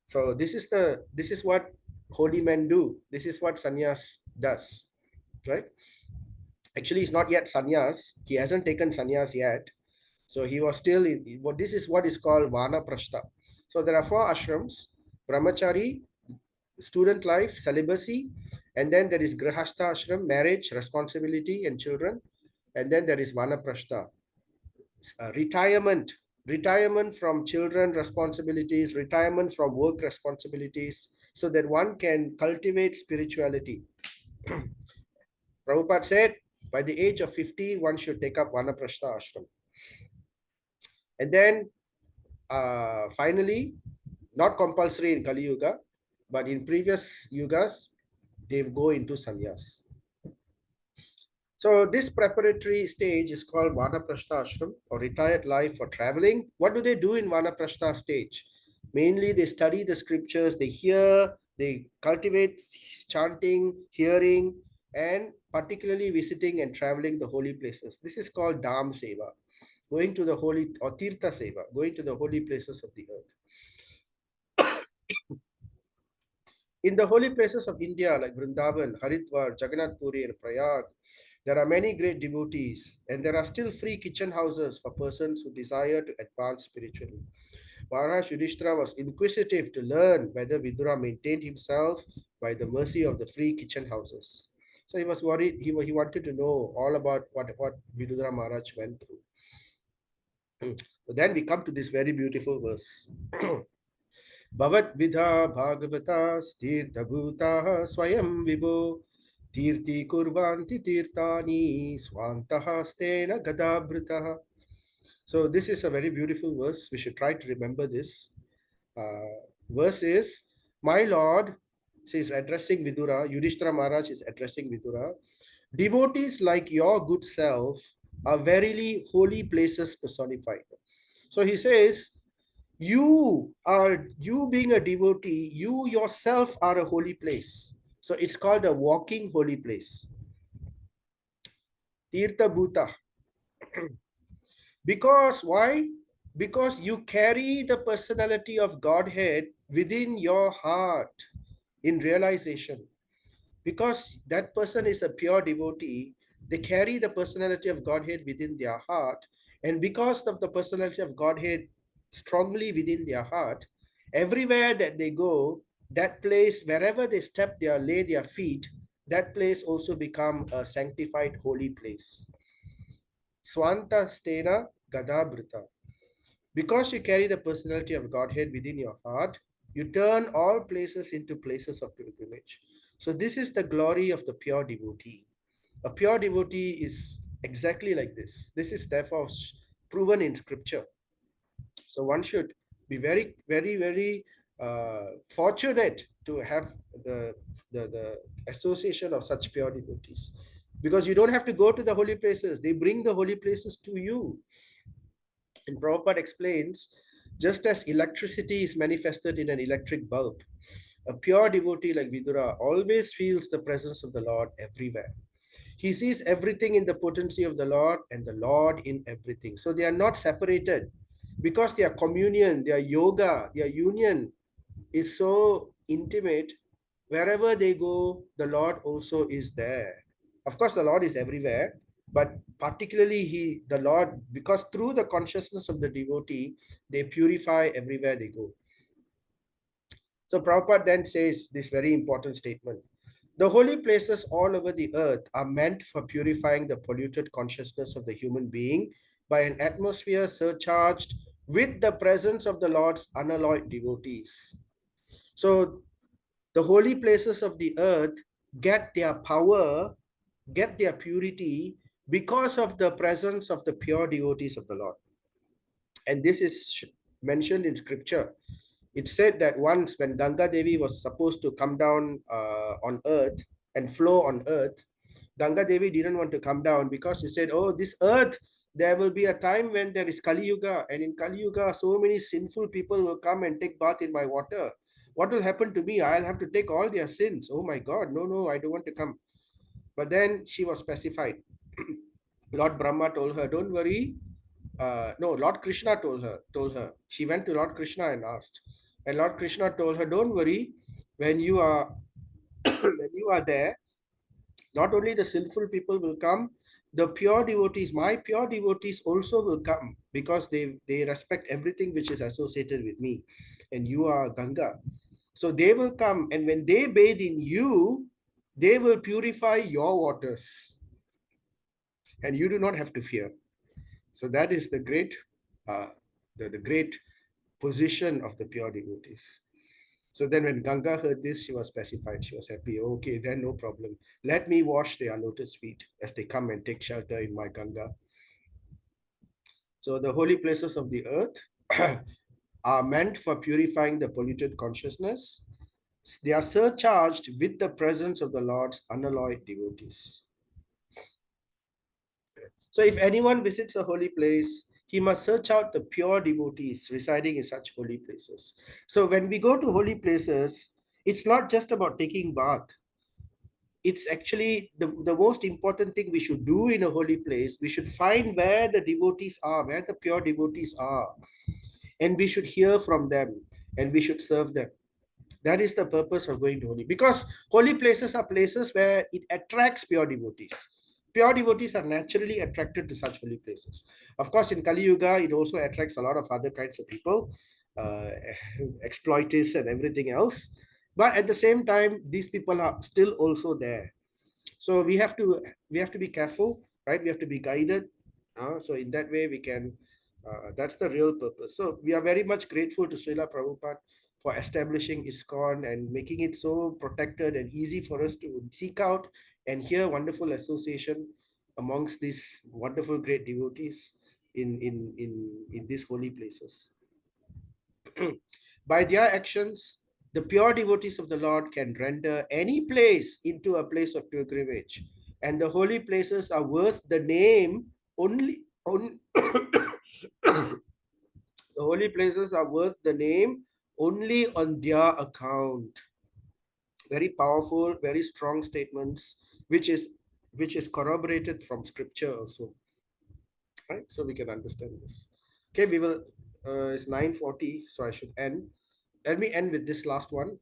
So this is what holy men do. This is what sannyas does, right? Actually, he's not yet sannyas. He hasn't taken sannyas yet. So he was still in what this is what is called Vanaprastha. So there are four ashrams: brahmachari, student life, celibacy, and then there is grihastha ashram, marriage, responsibility, and children, and then there is Vanaprastha, retirement, retirement from children responsibilities, retirement from work responsibilities, so that one can cultivate spirituality. Prabhupada said, by the age of 50, one should take up Vanaprastha ashram. And then finally, not compulsory in Kali Yuga, but in previous yugas, they go into sannyas. So this preparatory stage is called Vanaprastha ashram, or retired life for traveling. What do they do in Vanaprastha stage? Mainly they study the scriptures, they hear, they cultivate chanting, hearing, and particularly visiting and traveling the holy places. This is called Dham Seva, going to the holy, or Tirtha Seva, going to the holy places of the earth. In the holy places of India, like Vrindavan, Haridwar, Jagannath Puri, and Prayag, there are many great devotees, and there are still free kitchen houses for persons who desire to advance spiritually. Maharaj Yudhishthira was inquisitive to learn whether Vidura maintained himself by the mercy of the free kitchen houses. So he was worried, he wanted to know all about what Vidura Maharaj went through. So then we come to this very beautiful verse. Bhavat vidha bhagavata stirtha bhutaha swayam vibho tirti kurvanti tirtani swantaha stena gadabritaha. So this is a very beautiful verse. We should try to remember this. Verse is, my Lord, she is addressing Vidura, Yudhishthira Maharaj is addressing Vidura. Devotees like your good self are verily holy places personified. So he says, you being a devotee, you yourself are a holy place. So it's called a walking holy place. Tirtha Bhuta. Because why? Because you carry the personality of Godhead within your heart in realization. Because that person is a pure devotee, they carry the personality of Godhead within their heart. And because of the personality of Godhead strongly within their heart, everywhere that they go, that place, wherever they step their, lay their feet, that place also become a sanctified holy place. Swanta stena gadabrita. Because you carry the personality of Godhead within your heart, you turn all places into places of pilgrimage. So this is the glory of the pure devotee. A pure devotee is exactly like this. This is therefore proven in scripture. So one should be very, very, very fortunate to have the association of such pure devotees. Because you don't have to go to the holy places. They bring the holy places to you. And Prabhupada explains, just as electricity is manifested in an electric bulb, a pure devotee like Vidura always feels the presence of the Lord everywhere. He sees everything in the potency of the Lord and the Lord in everything. So they are not separated because their communion, their yoga, their union is so intimate. Wherever they go, the Lord also is there. Of course, the Lord is everywhere, but particularly the Lord, because through the consciousness of the devotee, they purify everywhere they go. So Prabhupada then says this very important statement. The holy places all over the earth are meant for purifying the polluted consciousness of the human being by an atmosphere surcharged with the presence of the Lord's unalloyed devotees. So the holy places of the earth get their power, get their purity because of the presence of the pure devotees of the Lord. And this is mentioned in scripture. It said that once when Ganga Devi was supposed to come down on earth and flow on earth, Ganga Devi didn't want to come down because she said, oh, this earth, there will be a time when there is Kali Yuga, and in Kali Yuga, so many sinful people will come and take bath in my water. What will happen to me? I'll have to take all their sins. Oh my God, no, no, I don't want to come. But then she was pacified. Lord Brahma told her, don't worry. No, Lord Krishna told her. She went to Lord Krishna and asked. And Lord Krishna told her, don't worry, when you are when you are there, not only the sinful people will come, the pure devotees, my pure devotees also will come, because they respect everything which is associated with me. And you are Ganga. So they will come, and when they bathe in you, they will purify your waters, and you do not have to fear. So that is the great uh, the great position of the pure devotees. So then when Ganga heard this, she was pacified. She was happy. Okay, then no problem. Let me wash their lotus feet as they come and take shelter in my Ganga. So the holy places of the earth are meant for purifying the polluted consciousness. They are surcharged with the presence of the Lord's unalloyed devotees. So if anyone visits a holy place, he must search out the pure devotees residing in such holy places. So when we go to holy places, it's not just about taking bath. It's actually the most important thing we should do in a holy place. We should find where the devotees are, where the pure devotees are, and we should hear from them, and we should serve them. That is the purpose of going to holy, because holy places are places where it attracts pure devotees. Pure devotees are naturally attracted to such holy places. Of course, in Kali Yuga, it also attracts a lot of other kinds of people, uh, exploiters and everything else. But at the same time, these people are still also there. So we have to be careful, right? We have to be guided. So in that way, we can. That's the real purpose. So we are very much grateful to Srila Prabhupada for establishing ISKCON and making it so protected and easy for us to seek out and hear wonderful association amongst these wonderful great devotees in these holy places. By their actions, the pure devotees of the Lord can render any place into a place of pilgrimage, and the holy places are worth the name only. The holy places are worth the name only on their account. Very powerful, very strong statements, which is corroborated from scripture also, right? So we can understand this. Okay, we will. It's 9:40, so I should end. Let me end with this last one.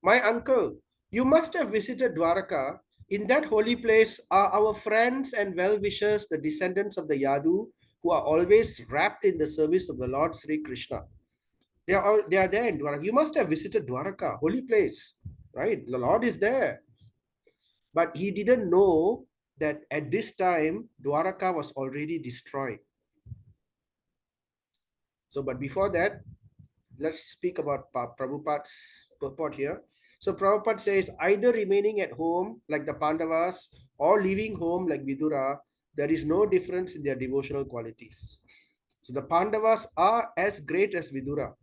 My uncle, you must have visited Dwaraka. In that holy place are our friends and well-wishers, the descendants of the Yadu, who are always wrapped in the service of the Lord Sri Krishna. They are there in Dwaraka. You must have visited Dwaraka, holy place, right? The Lord is there. But he didn't know that at this time, Dwaraka was already destroyed. So, but before that, let's speak about Prabhupada's purport here. So Prabhupada says, either remaining at home like the Pandavas or leaving home like Vidura, there is no difference in their devotional qualities. So the Pandavas are as great as Vidura.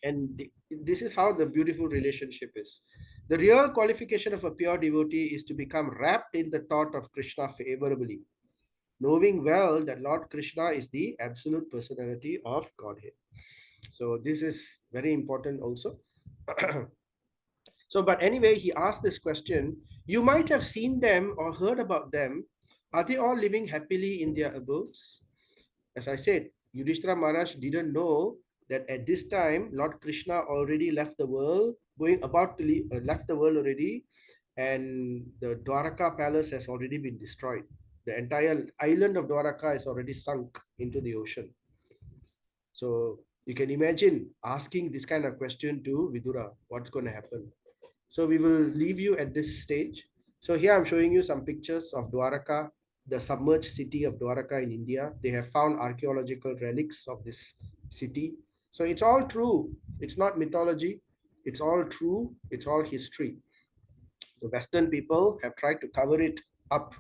And this is how the beautiful relationship is. The real qualification of a pure devotee is to become wrapped in the thought of Krishna favorably, knowing well that Lord Krishna is the absolute personality of Godhead. So this is very important also. So, but anyway, he asked this question. You might have seen them or heard about them. Are they all living happily in their abodes? As I said, Yudhishthira Maharaj didn't know that at this time, Lord Krishna already left the world, left the world already, and the Dwaraka palace has already been destroyed. The entire island of Dwaraka is already sunk into the ocean. So you can imagine asking this kind of question to Vidura, what's going to happen? So we will leave you at this stage. So here I'm showing you some pictures of Dwaraka, the submerged city of Dwaraka in India. They have found archaeological relics of this city. So it's all true. It's not mythology. It's all true. It's all history. The Western people have tried to cover it up,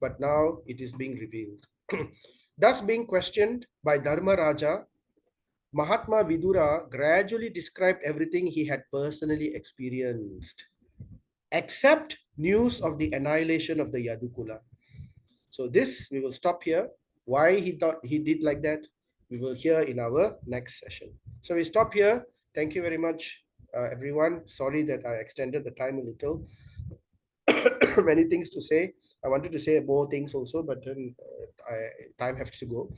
but now it is being revealed. Thus being questioned by Dharma Raja, Mahatma Vidura gradually described everything he had personally experienced, except news of the annihilation of the Yadukula. So this, we will stop here. Why he thought he did like that, we will hear in our next session. So we stop here. Thank you very much, everyone. Sorry that I extended the time a little. Many things to say. I wanted to say more things also, but then time has to go.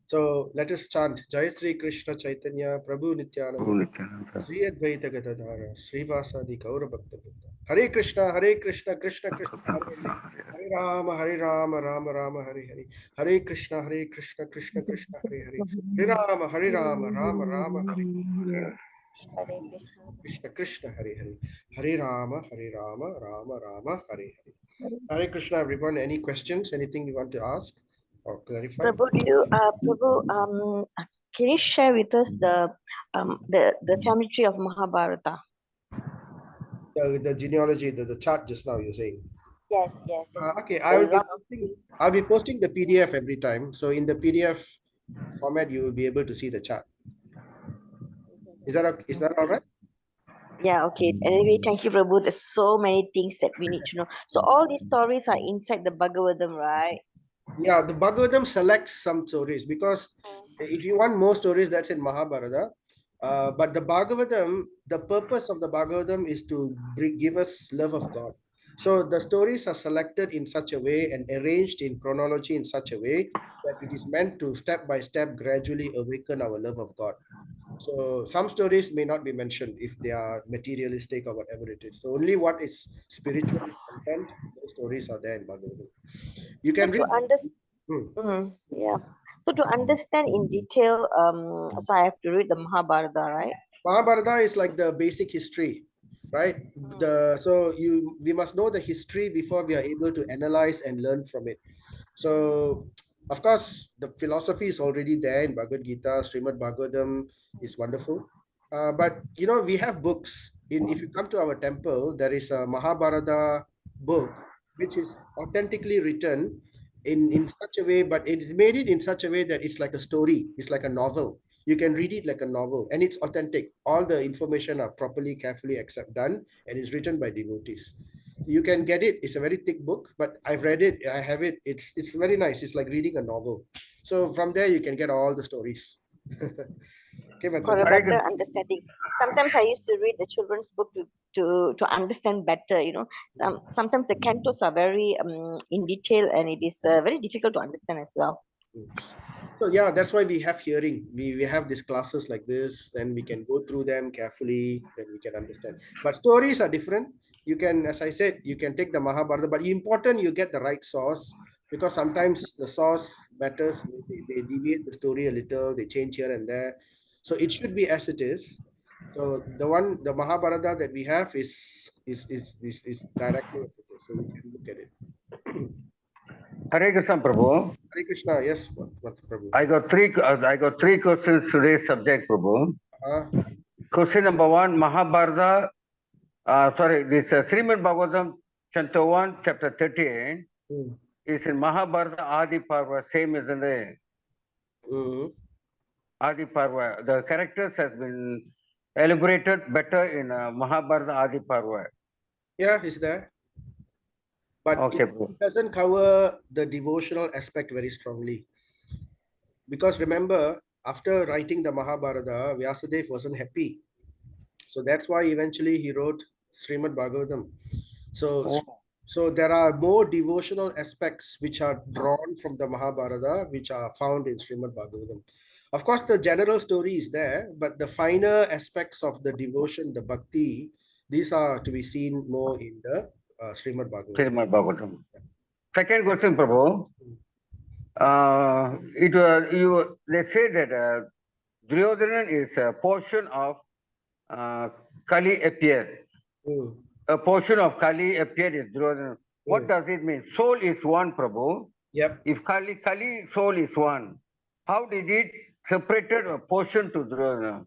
So let us chant Jai Sri Krishna Chaitanya Prabhu Nityananda Sri Advaita Gadadhara Srivasadi Gaura Bhakta Vrinda. Hare Krishna Krishna Krishna Hare Hare Hare Rama Rama Rama Hare Hare Hare Krishna Krishna Krishna Krishna Hare Hare Hare Rama Rama Rama Hare Hare Hare Krishna. Krishna Krishna Hare Hare Hare Rama Rama Rama Hare Hare. Hare Krishna, everyone. Any questions? Anything you want to ask or clarify? Prabhu, can you share with us the family tree of Mahabharata? The genealogy, the chart just now you're saying. Yes. Okay, The I'll be posting the PDF every time. So in the PDF format, you will be able to see the chart. Is that all right? Yeah, okay. Anyway, thank you, Prabhu. There's so many things that we need to know. So all these stories are inside the Bhagavatam, right? Yeah, the Bhagavatam selects some stories because if you want more stories, that's in Mahabharata. But the Bhagavatam, the purpose of the Bhagavatam is to give us love of God. So the stories are selected in such a way and arranged in chronology in such a way that it is meant to step by step gradually awaken our love of God. So some stories may not be mentioned if they are materialistic or whatever it is. So only what is spiritual content, those stories are there in Bhagavatam. You So can to read. understand, yeah. So to understand in detail, so I have to read the Mahabharata, right? Mahabharata is like the basic history, right? We must know the history before we are able to analyze and learn from it. So of course the philosophy is already there in Bhagavad Gita. Srimad Bhagavatam is wonderful. But we have books. If you come to our temple, there is a Mahabharata book which is authentically written in such a way, but it's made it in such a way that it's like a story, it's like a novel. You can read it like a novel, and it's authentic. All the information are properly, carefully done, and it's written by devotees. You can get it. It's a very thick book, but I've read it. I have it. It's very nice. It's like reading a novel. So from there you can get all the stories. Okay, For a Mataji. better understanding. Sometimes I used to read the children's book to understand better. Sometimes the cantos are very in detail, and it is very difficult to understand as well. So yeah, that's why we have hearing. We have these classes like this, then we can go through them carefully, then we can understand. But stories are different. You can, as I said, you can take the Mahabharata, but important you get the right source, because sometimes the source matters. They deviate the story a little, they change here and there. So it should be as it is. So the Mahabharata that we have is directly as it is. So we can look at it. Hare Krishna, Prabhu. Hare Krishna, yes, Prabhu. I got three questions today's subject, Prabhu. Question number one, Mahabharata. This Srimad Bhagavatam, Canto 1, chapter 38, is in Mahabharata Adi Parva, same as in the Adi Parva. The characters has been elaborated better in Mahabharata Adi Parva. Yeah, is there? But okay, it doesn't cover the devotional aspect very strongly. Because remember, after writing the Mahabharata, Vyasadeva wasn't happy. So that's why eventually he wrote Srimad Bhagavatam. So there are more devotional aspects which are drawn from the Mahabharata, which are found in Srimad Bhagavatam. Of course, the general story is there, but the finer aspects of the devotion, the bhakti, these are to be seen more in the Srimad Bhagavatam. Srimad Bhagavatam. Second question, Prabhu. They say that Duryodhana is a portion of Kali appeared. A portion of Kali appeared is Duryodhana. What does it mean? Soul is one, Prabhu. Yep. If Kali soul is one, how did it separated a portion to Duryodhana?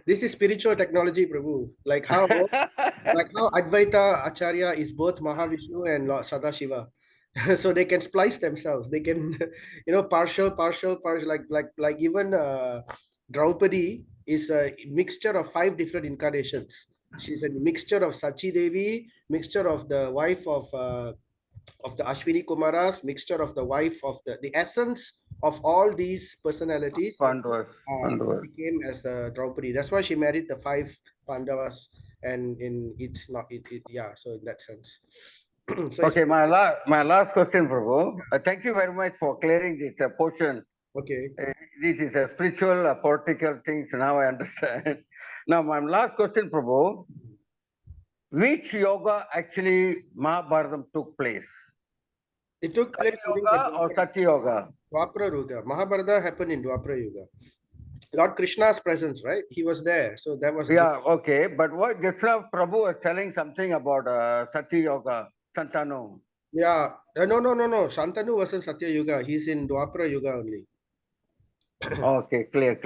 This is spiritual technology, Prabhu. Like how Advaita Acharya is both Mahavishnu and Lord Sadashiva. So they can splice themselves. They can, partial, like even Draupadi is a mixture of 5 different incarnations. She's a mixture of Sachi Devi, mixture of the wife of of the Ashwini Kumaras, mixture of the wife of the essence of all these personalities Pandavas. became as the Draupadi. That's why she married the 5 Pandavas, and it's not yeah. So in that sense. So okay, my last question, Prabhu. Thank you very much for clearing this portion. okay. This is a spiritual, political things. Now I understand. Now, my last question, Prabhu. Which yoga actually Mahabharatam took place? It took place Kali during Yoga or Satya Yoga? Dwapara Yuga. Mahabharata happened in Dwapara Yuga. Lord Krishna's presence, right? He was there. So that was Yeah, okay. But what just now Prabhu was telling something about Satya Yoga, Santanu. yeah. No. Shantanu wasn't Satya Yuga. He's in Dwapara Yuga only. Okay, clear.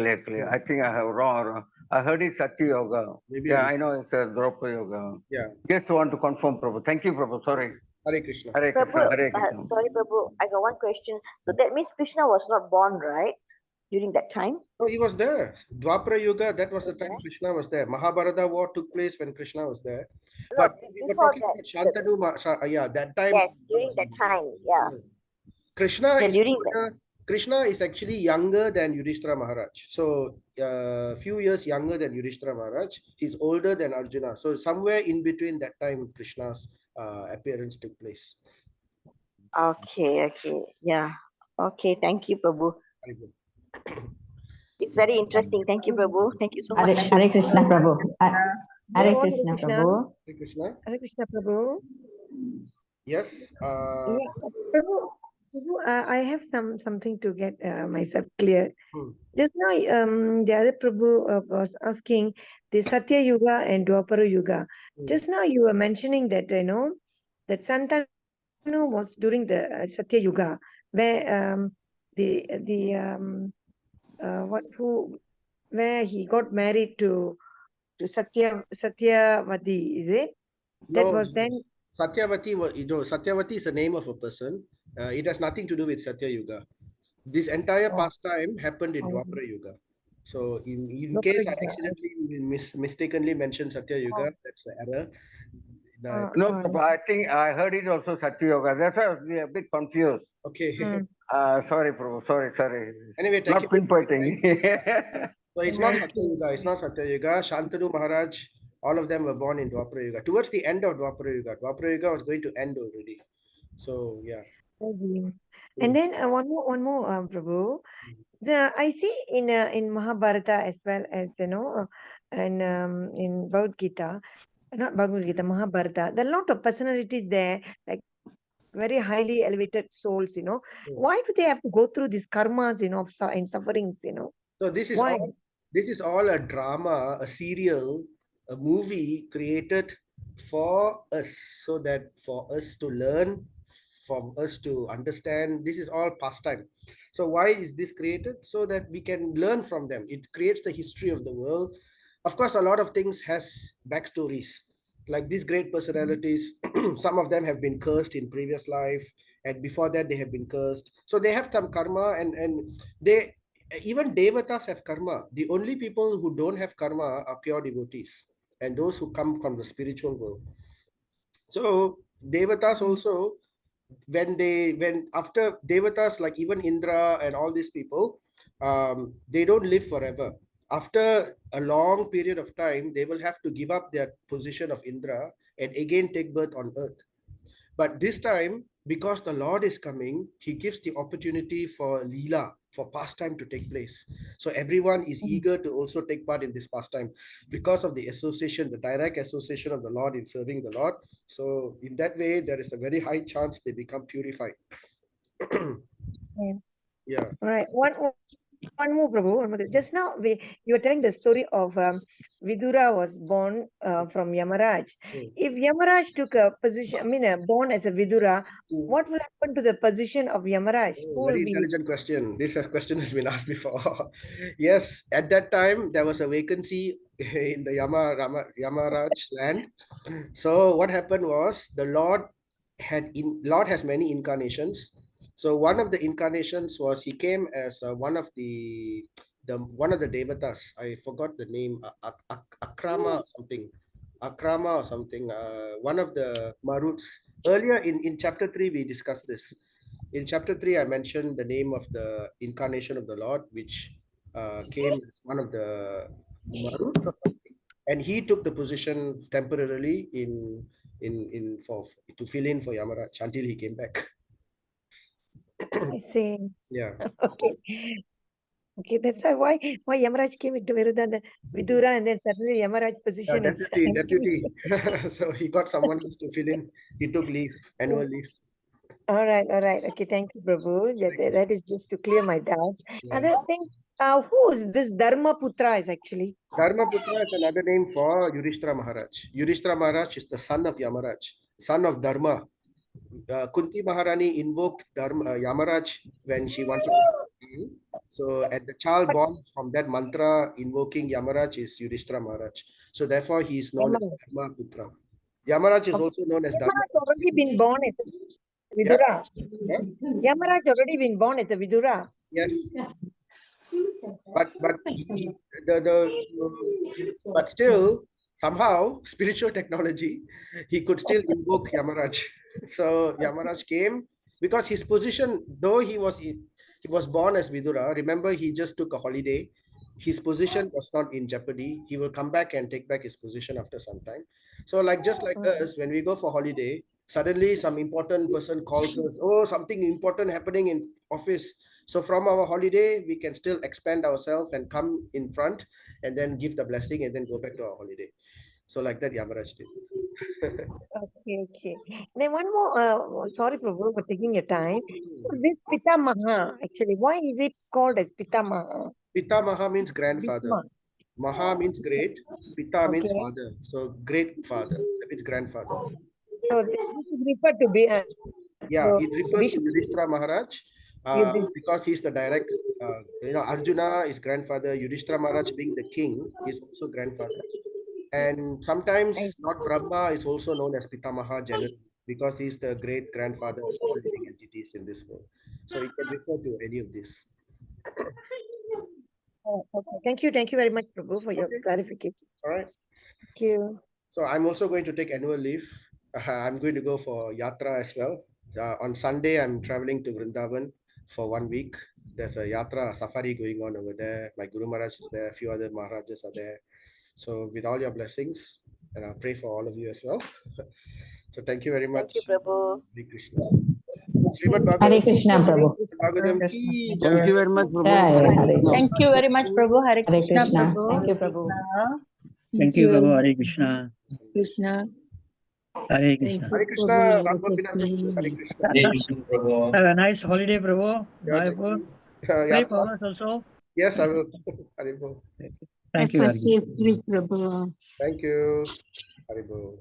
I think I have wrong. I heard it's Satya Yoga. Maybe Yeah, I know it's Droppa Yoga. yeah. Just want to confirm, Prabhu. Thank you, Prabhu. Sorry. Hare Krishna. Hare Prabhu, Krishna, Hare Krishna. sorry, Prabhu, I got one question. So that means Krishna was not born, right? During that time? No, he was there. Dwapara Yuga, that was the Was time there? Krishna was there. Mahabharata war took place when Krishna was there. No, But we were before talking that. about Shantanu, yeah, that time. Yes, during that time. Yeah. Krishna Yeah, is during that. older. Krishna is actually younger than Yudhishthira Maharaj. So few years younger than Yudhishthira Maharaj. He's older than Arjuna. So somewhere in between that time, Krishna's appearance took place. Okay. Yeah. Okay. Thank you, Prabhu. Very good. It's very interesting. Thank you, Prabhu. Thank you so much. Hare Krishna Prabhu. Hare Go on, Krishna Prabhu. Hare Krishna. Hare Krishna, Prabhu. Yes. Yeah, Prabhu, I have something to get myself clear. Just now, the other Prabhu was asking the Satya Yuga and Dwapara Yuga. Just now, you were mentioning that that Santanu was during the Satya Yuga, where where he got married to Satyavati, is it? That was then. Satyavati, Satyavati is the name of a person. It has nothing to do with Satya Yuga. This entire pastime happened in Dwapara Yuga. So in case I accidentally mistakenly mentioned Satya Yuga, that's the error. No, Prabhu, I think I heard it also Satya Yoga. That's why I was a bit confused. Okay. Sorry, Prabhu. Sorry. Anyway, thank you. Not pinpointing. So it's not Satya Yuga. It's not Satya Yuga. Shantanu Maharaj, all of them were born in Dwapara Yuga. Towards the end of Dwapara Yuga. Dwapara Yuga was going to end already. So yeah. And then one more, Prabhu. I see in Mahabharata as well as and in Bhagavad Gita, not Bhagavad Gita, Mahabharata. There are a lot of personalities there, like very highly elevated souls. Why do they have to go through these karmas, and sufferings? So this is all a drama, a serial, a movie created for us, so that for us to learn, for us to understand. This is all pastime. So why is this created? So that we can learn from them. It creates the history of the world. Of course, a lot of things has backstories. Like these great personalities, some of them have been cursed in previous life, and before that they have been cursed. So they have some karma, and they even devatas have karma. The only people who don't have karma are pure devotees and those who come from the spiritual world. So devatas also, when after devatas, like even Indra and all these people, they don't live forever. After a long period of time, they will have to give up their position of Indra and again take birth on earth. But this time, because the Lord is coming, he gives the opportunity for Leela, for pastime to take place. So everyone is eager to also take part in this pastime because of the association, the direct association of the Lord in serving the Lord. So in that way, there is a very high chance they become purified. Yes. Yeah. All right. One more, Prabhu. Just now, you were telling the story of Vidura was born from Yamaraj. If Yamaraj took a position, born as a Vidura, what will happen to the position of Yamaraj? Very intelligent question. This question has been asked before. Yes, at that time, there was a vacancy in the Yamaraj land. So what happened was the Lord has many incarnations. So one of the incarnations was he came as one of the devatas. I forgot the name, Akrama something. Akrama or something, one of the Maruts. Earlier in chapter 3, we discussed this. In chapter 3, I mentioned the name of the incarnation of the Lord, which came as one of the Maruts or something. And he took the position temporarily in for to fill in for Yamaraj until he came back. I see. Yeah. Okay. Okay, that's why Yamaraj came into Vidura, and then suddenly Yamaraj position is Deputy. So he got someone else to fill in. He took leave, annual leave. All right. Okay, thank you, Prabhu. That is just to clear my doubts. Yeah. Other thing, who is this Dharmaputra is actually? Dharmaputra is another name for Yudhishthira Maharaj. Yudhishthira Maharaj is the son of Yamaraj, son of Dharma. Kunti Maharani invoked Yamaraj when she wanted to. So, and the child born from that mantra invoking Yamaraj is Yudhishthira Maharaj. So, therefore, he is known as Dharmaputra. Yamaraj is also known as Dharma. Yamaraj already been born as Vidura. Yeah? Yamaraj already been born as a Vidura. Yes. But but still somehow spiritual technology, he could still invoke Yamaraj. So Yamaraj came because his position, though he was born as Vidura. Remember, he just took a holiday. His position was not in jeopardy. He will come back and take back his position after some time. So just like us, when we go for holiday, suddenly some important person calls us, oh, something important happening in office. So from our holiday, we can still expand ourselves and come in front and then give the blessing and then go back to our holiday. So like that, Yamaraj did. Okay. Then one more, sorry Prabhu for taking your time. This Pitamaha, actually, why is it called as Pitamaha? Pitamaha means grandfather. Maha means great. Pita means father. So great father. That means grandfather. So this is referred to be. Yeah, it refers to Yudhishthira Maharaj because he's the direct, Arjuna is grandfather. Yudhishthira Maharaj being the king is also grandfather. And sometimes Lord Brahma is also known as Pitamaha generally because he's the great grandfather of all living entities in this world. So it can refer to any of this. Okay. Thank you very much, Prabhu, for your clarification. All right. Thank you. So I'm also going to take annual leave. I'm going to go for Yatra as well. On Sunday, I'm traveling to Vrindavan for 1 week. There's a Yatra safari going on over there. My Guru Maharaj is there. A few other Maharajas are there. So with all your blessings, and I'll pray for all of you as well. So thank you very much. Thank you, Prabhu. Hare Krishna. Srimad Hare Bhagavatam. Krishna, Prabhu. Bhagavatam ki Thank jai. you very much, Prabhu. Jai Hare Hare. Krishna. Thank you very much, Prabhu. Hare Hare Krishna, Krishna. Prabhu. Thank you, Prabhu. Thank you, Prabhu. Hare Krishna. Krishna. Hare Krishna. Hare Krishna. Ram Gopinath Prabhu. Hare Krishna. Hare Krishna, Prabhu. Have a nice holiday, Prabhu. Yeah, Bye, thank Prabhu. you. Pray Yatra. for us also. Yes, I will. Haribol. Thank you. Have a Hare Krishna. safe trip, Prabhu. Thank you. Haribol.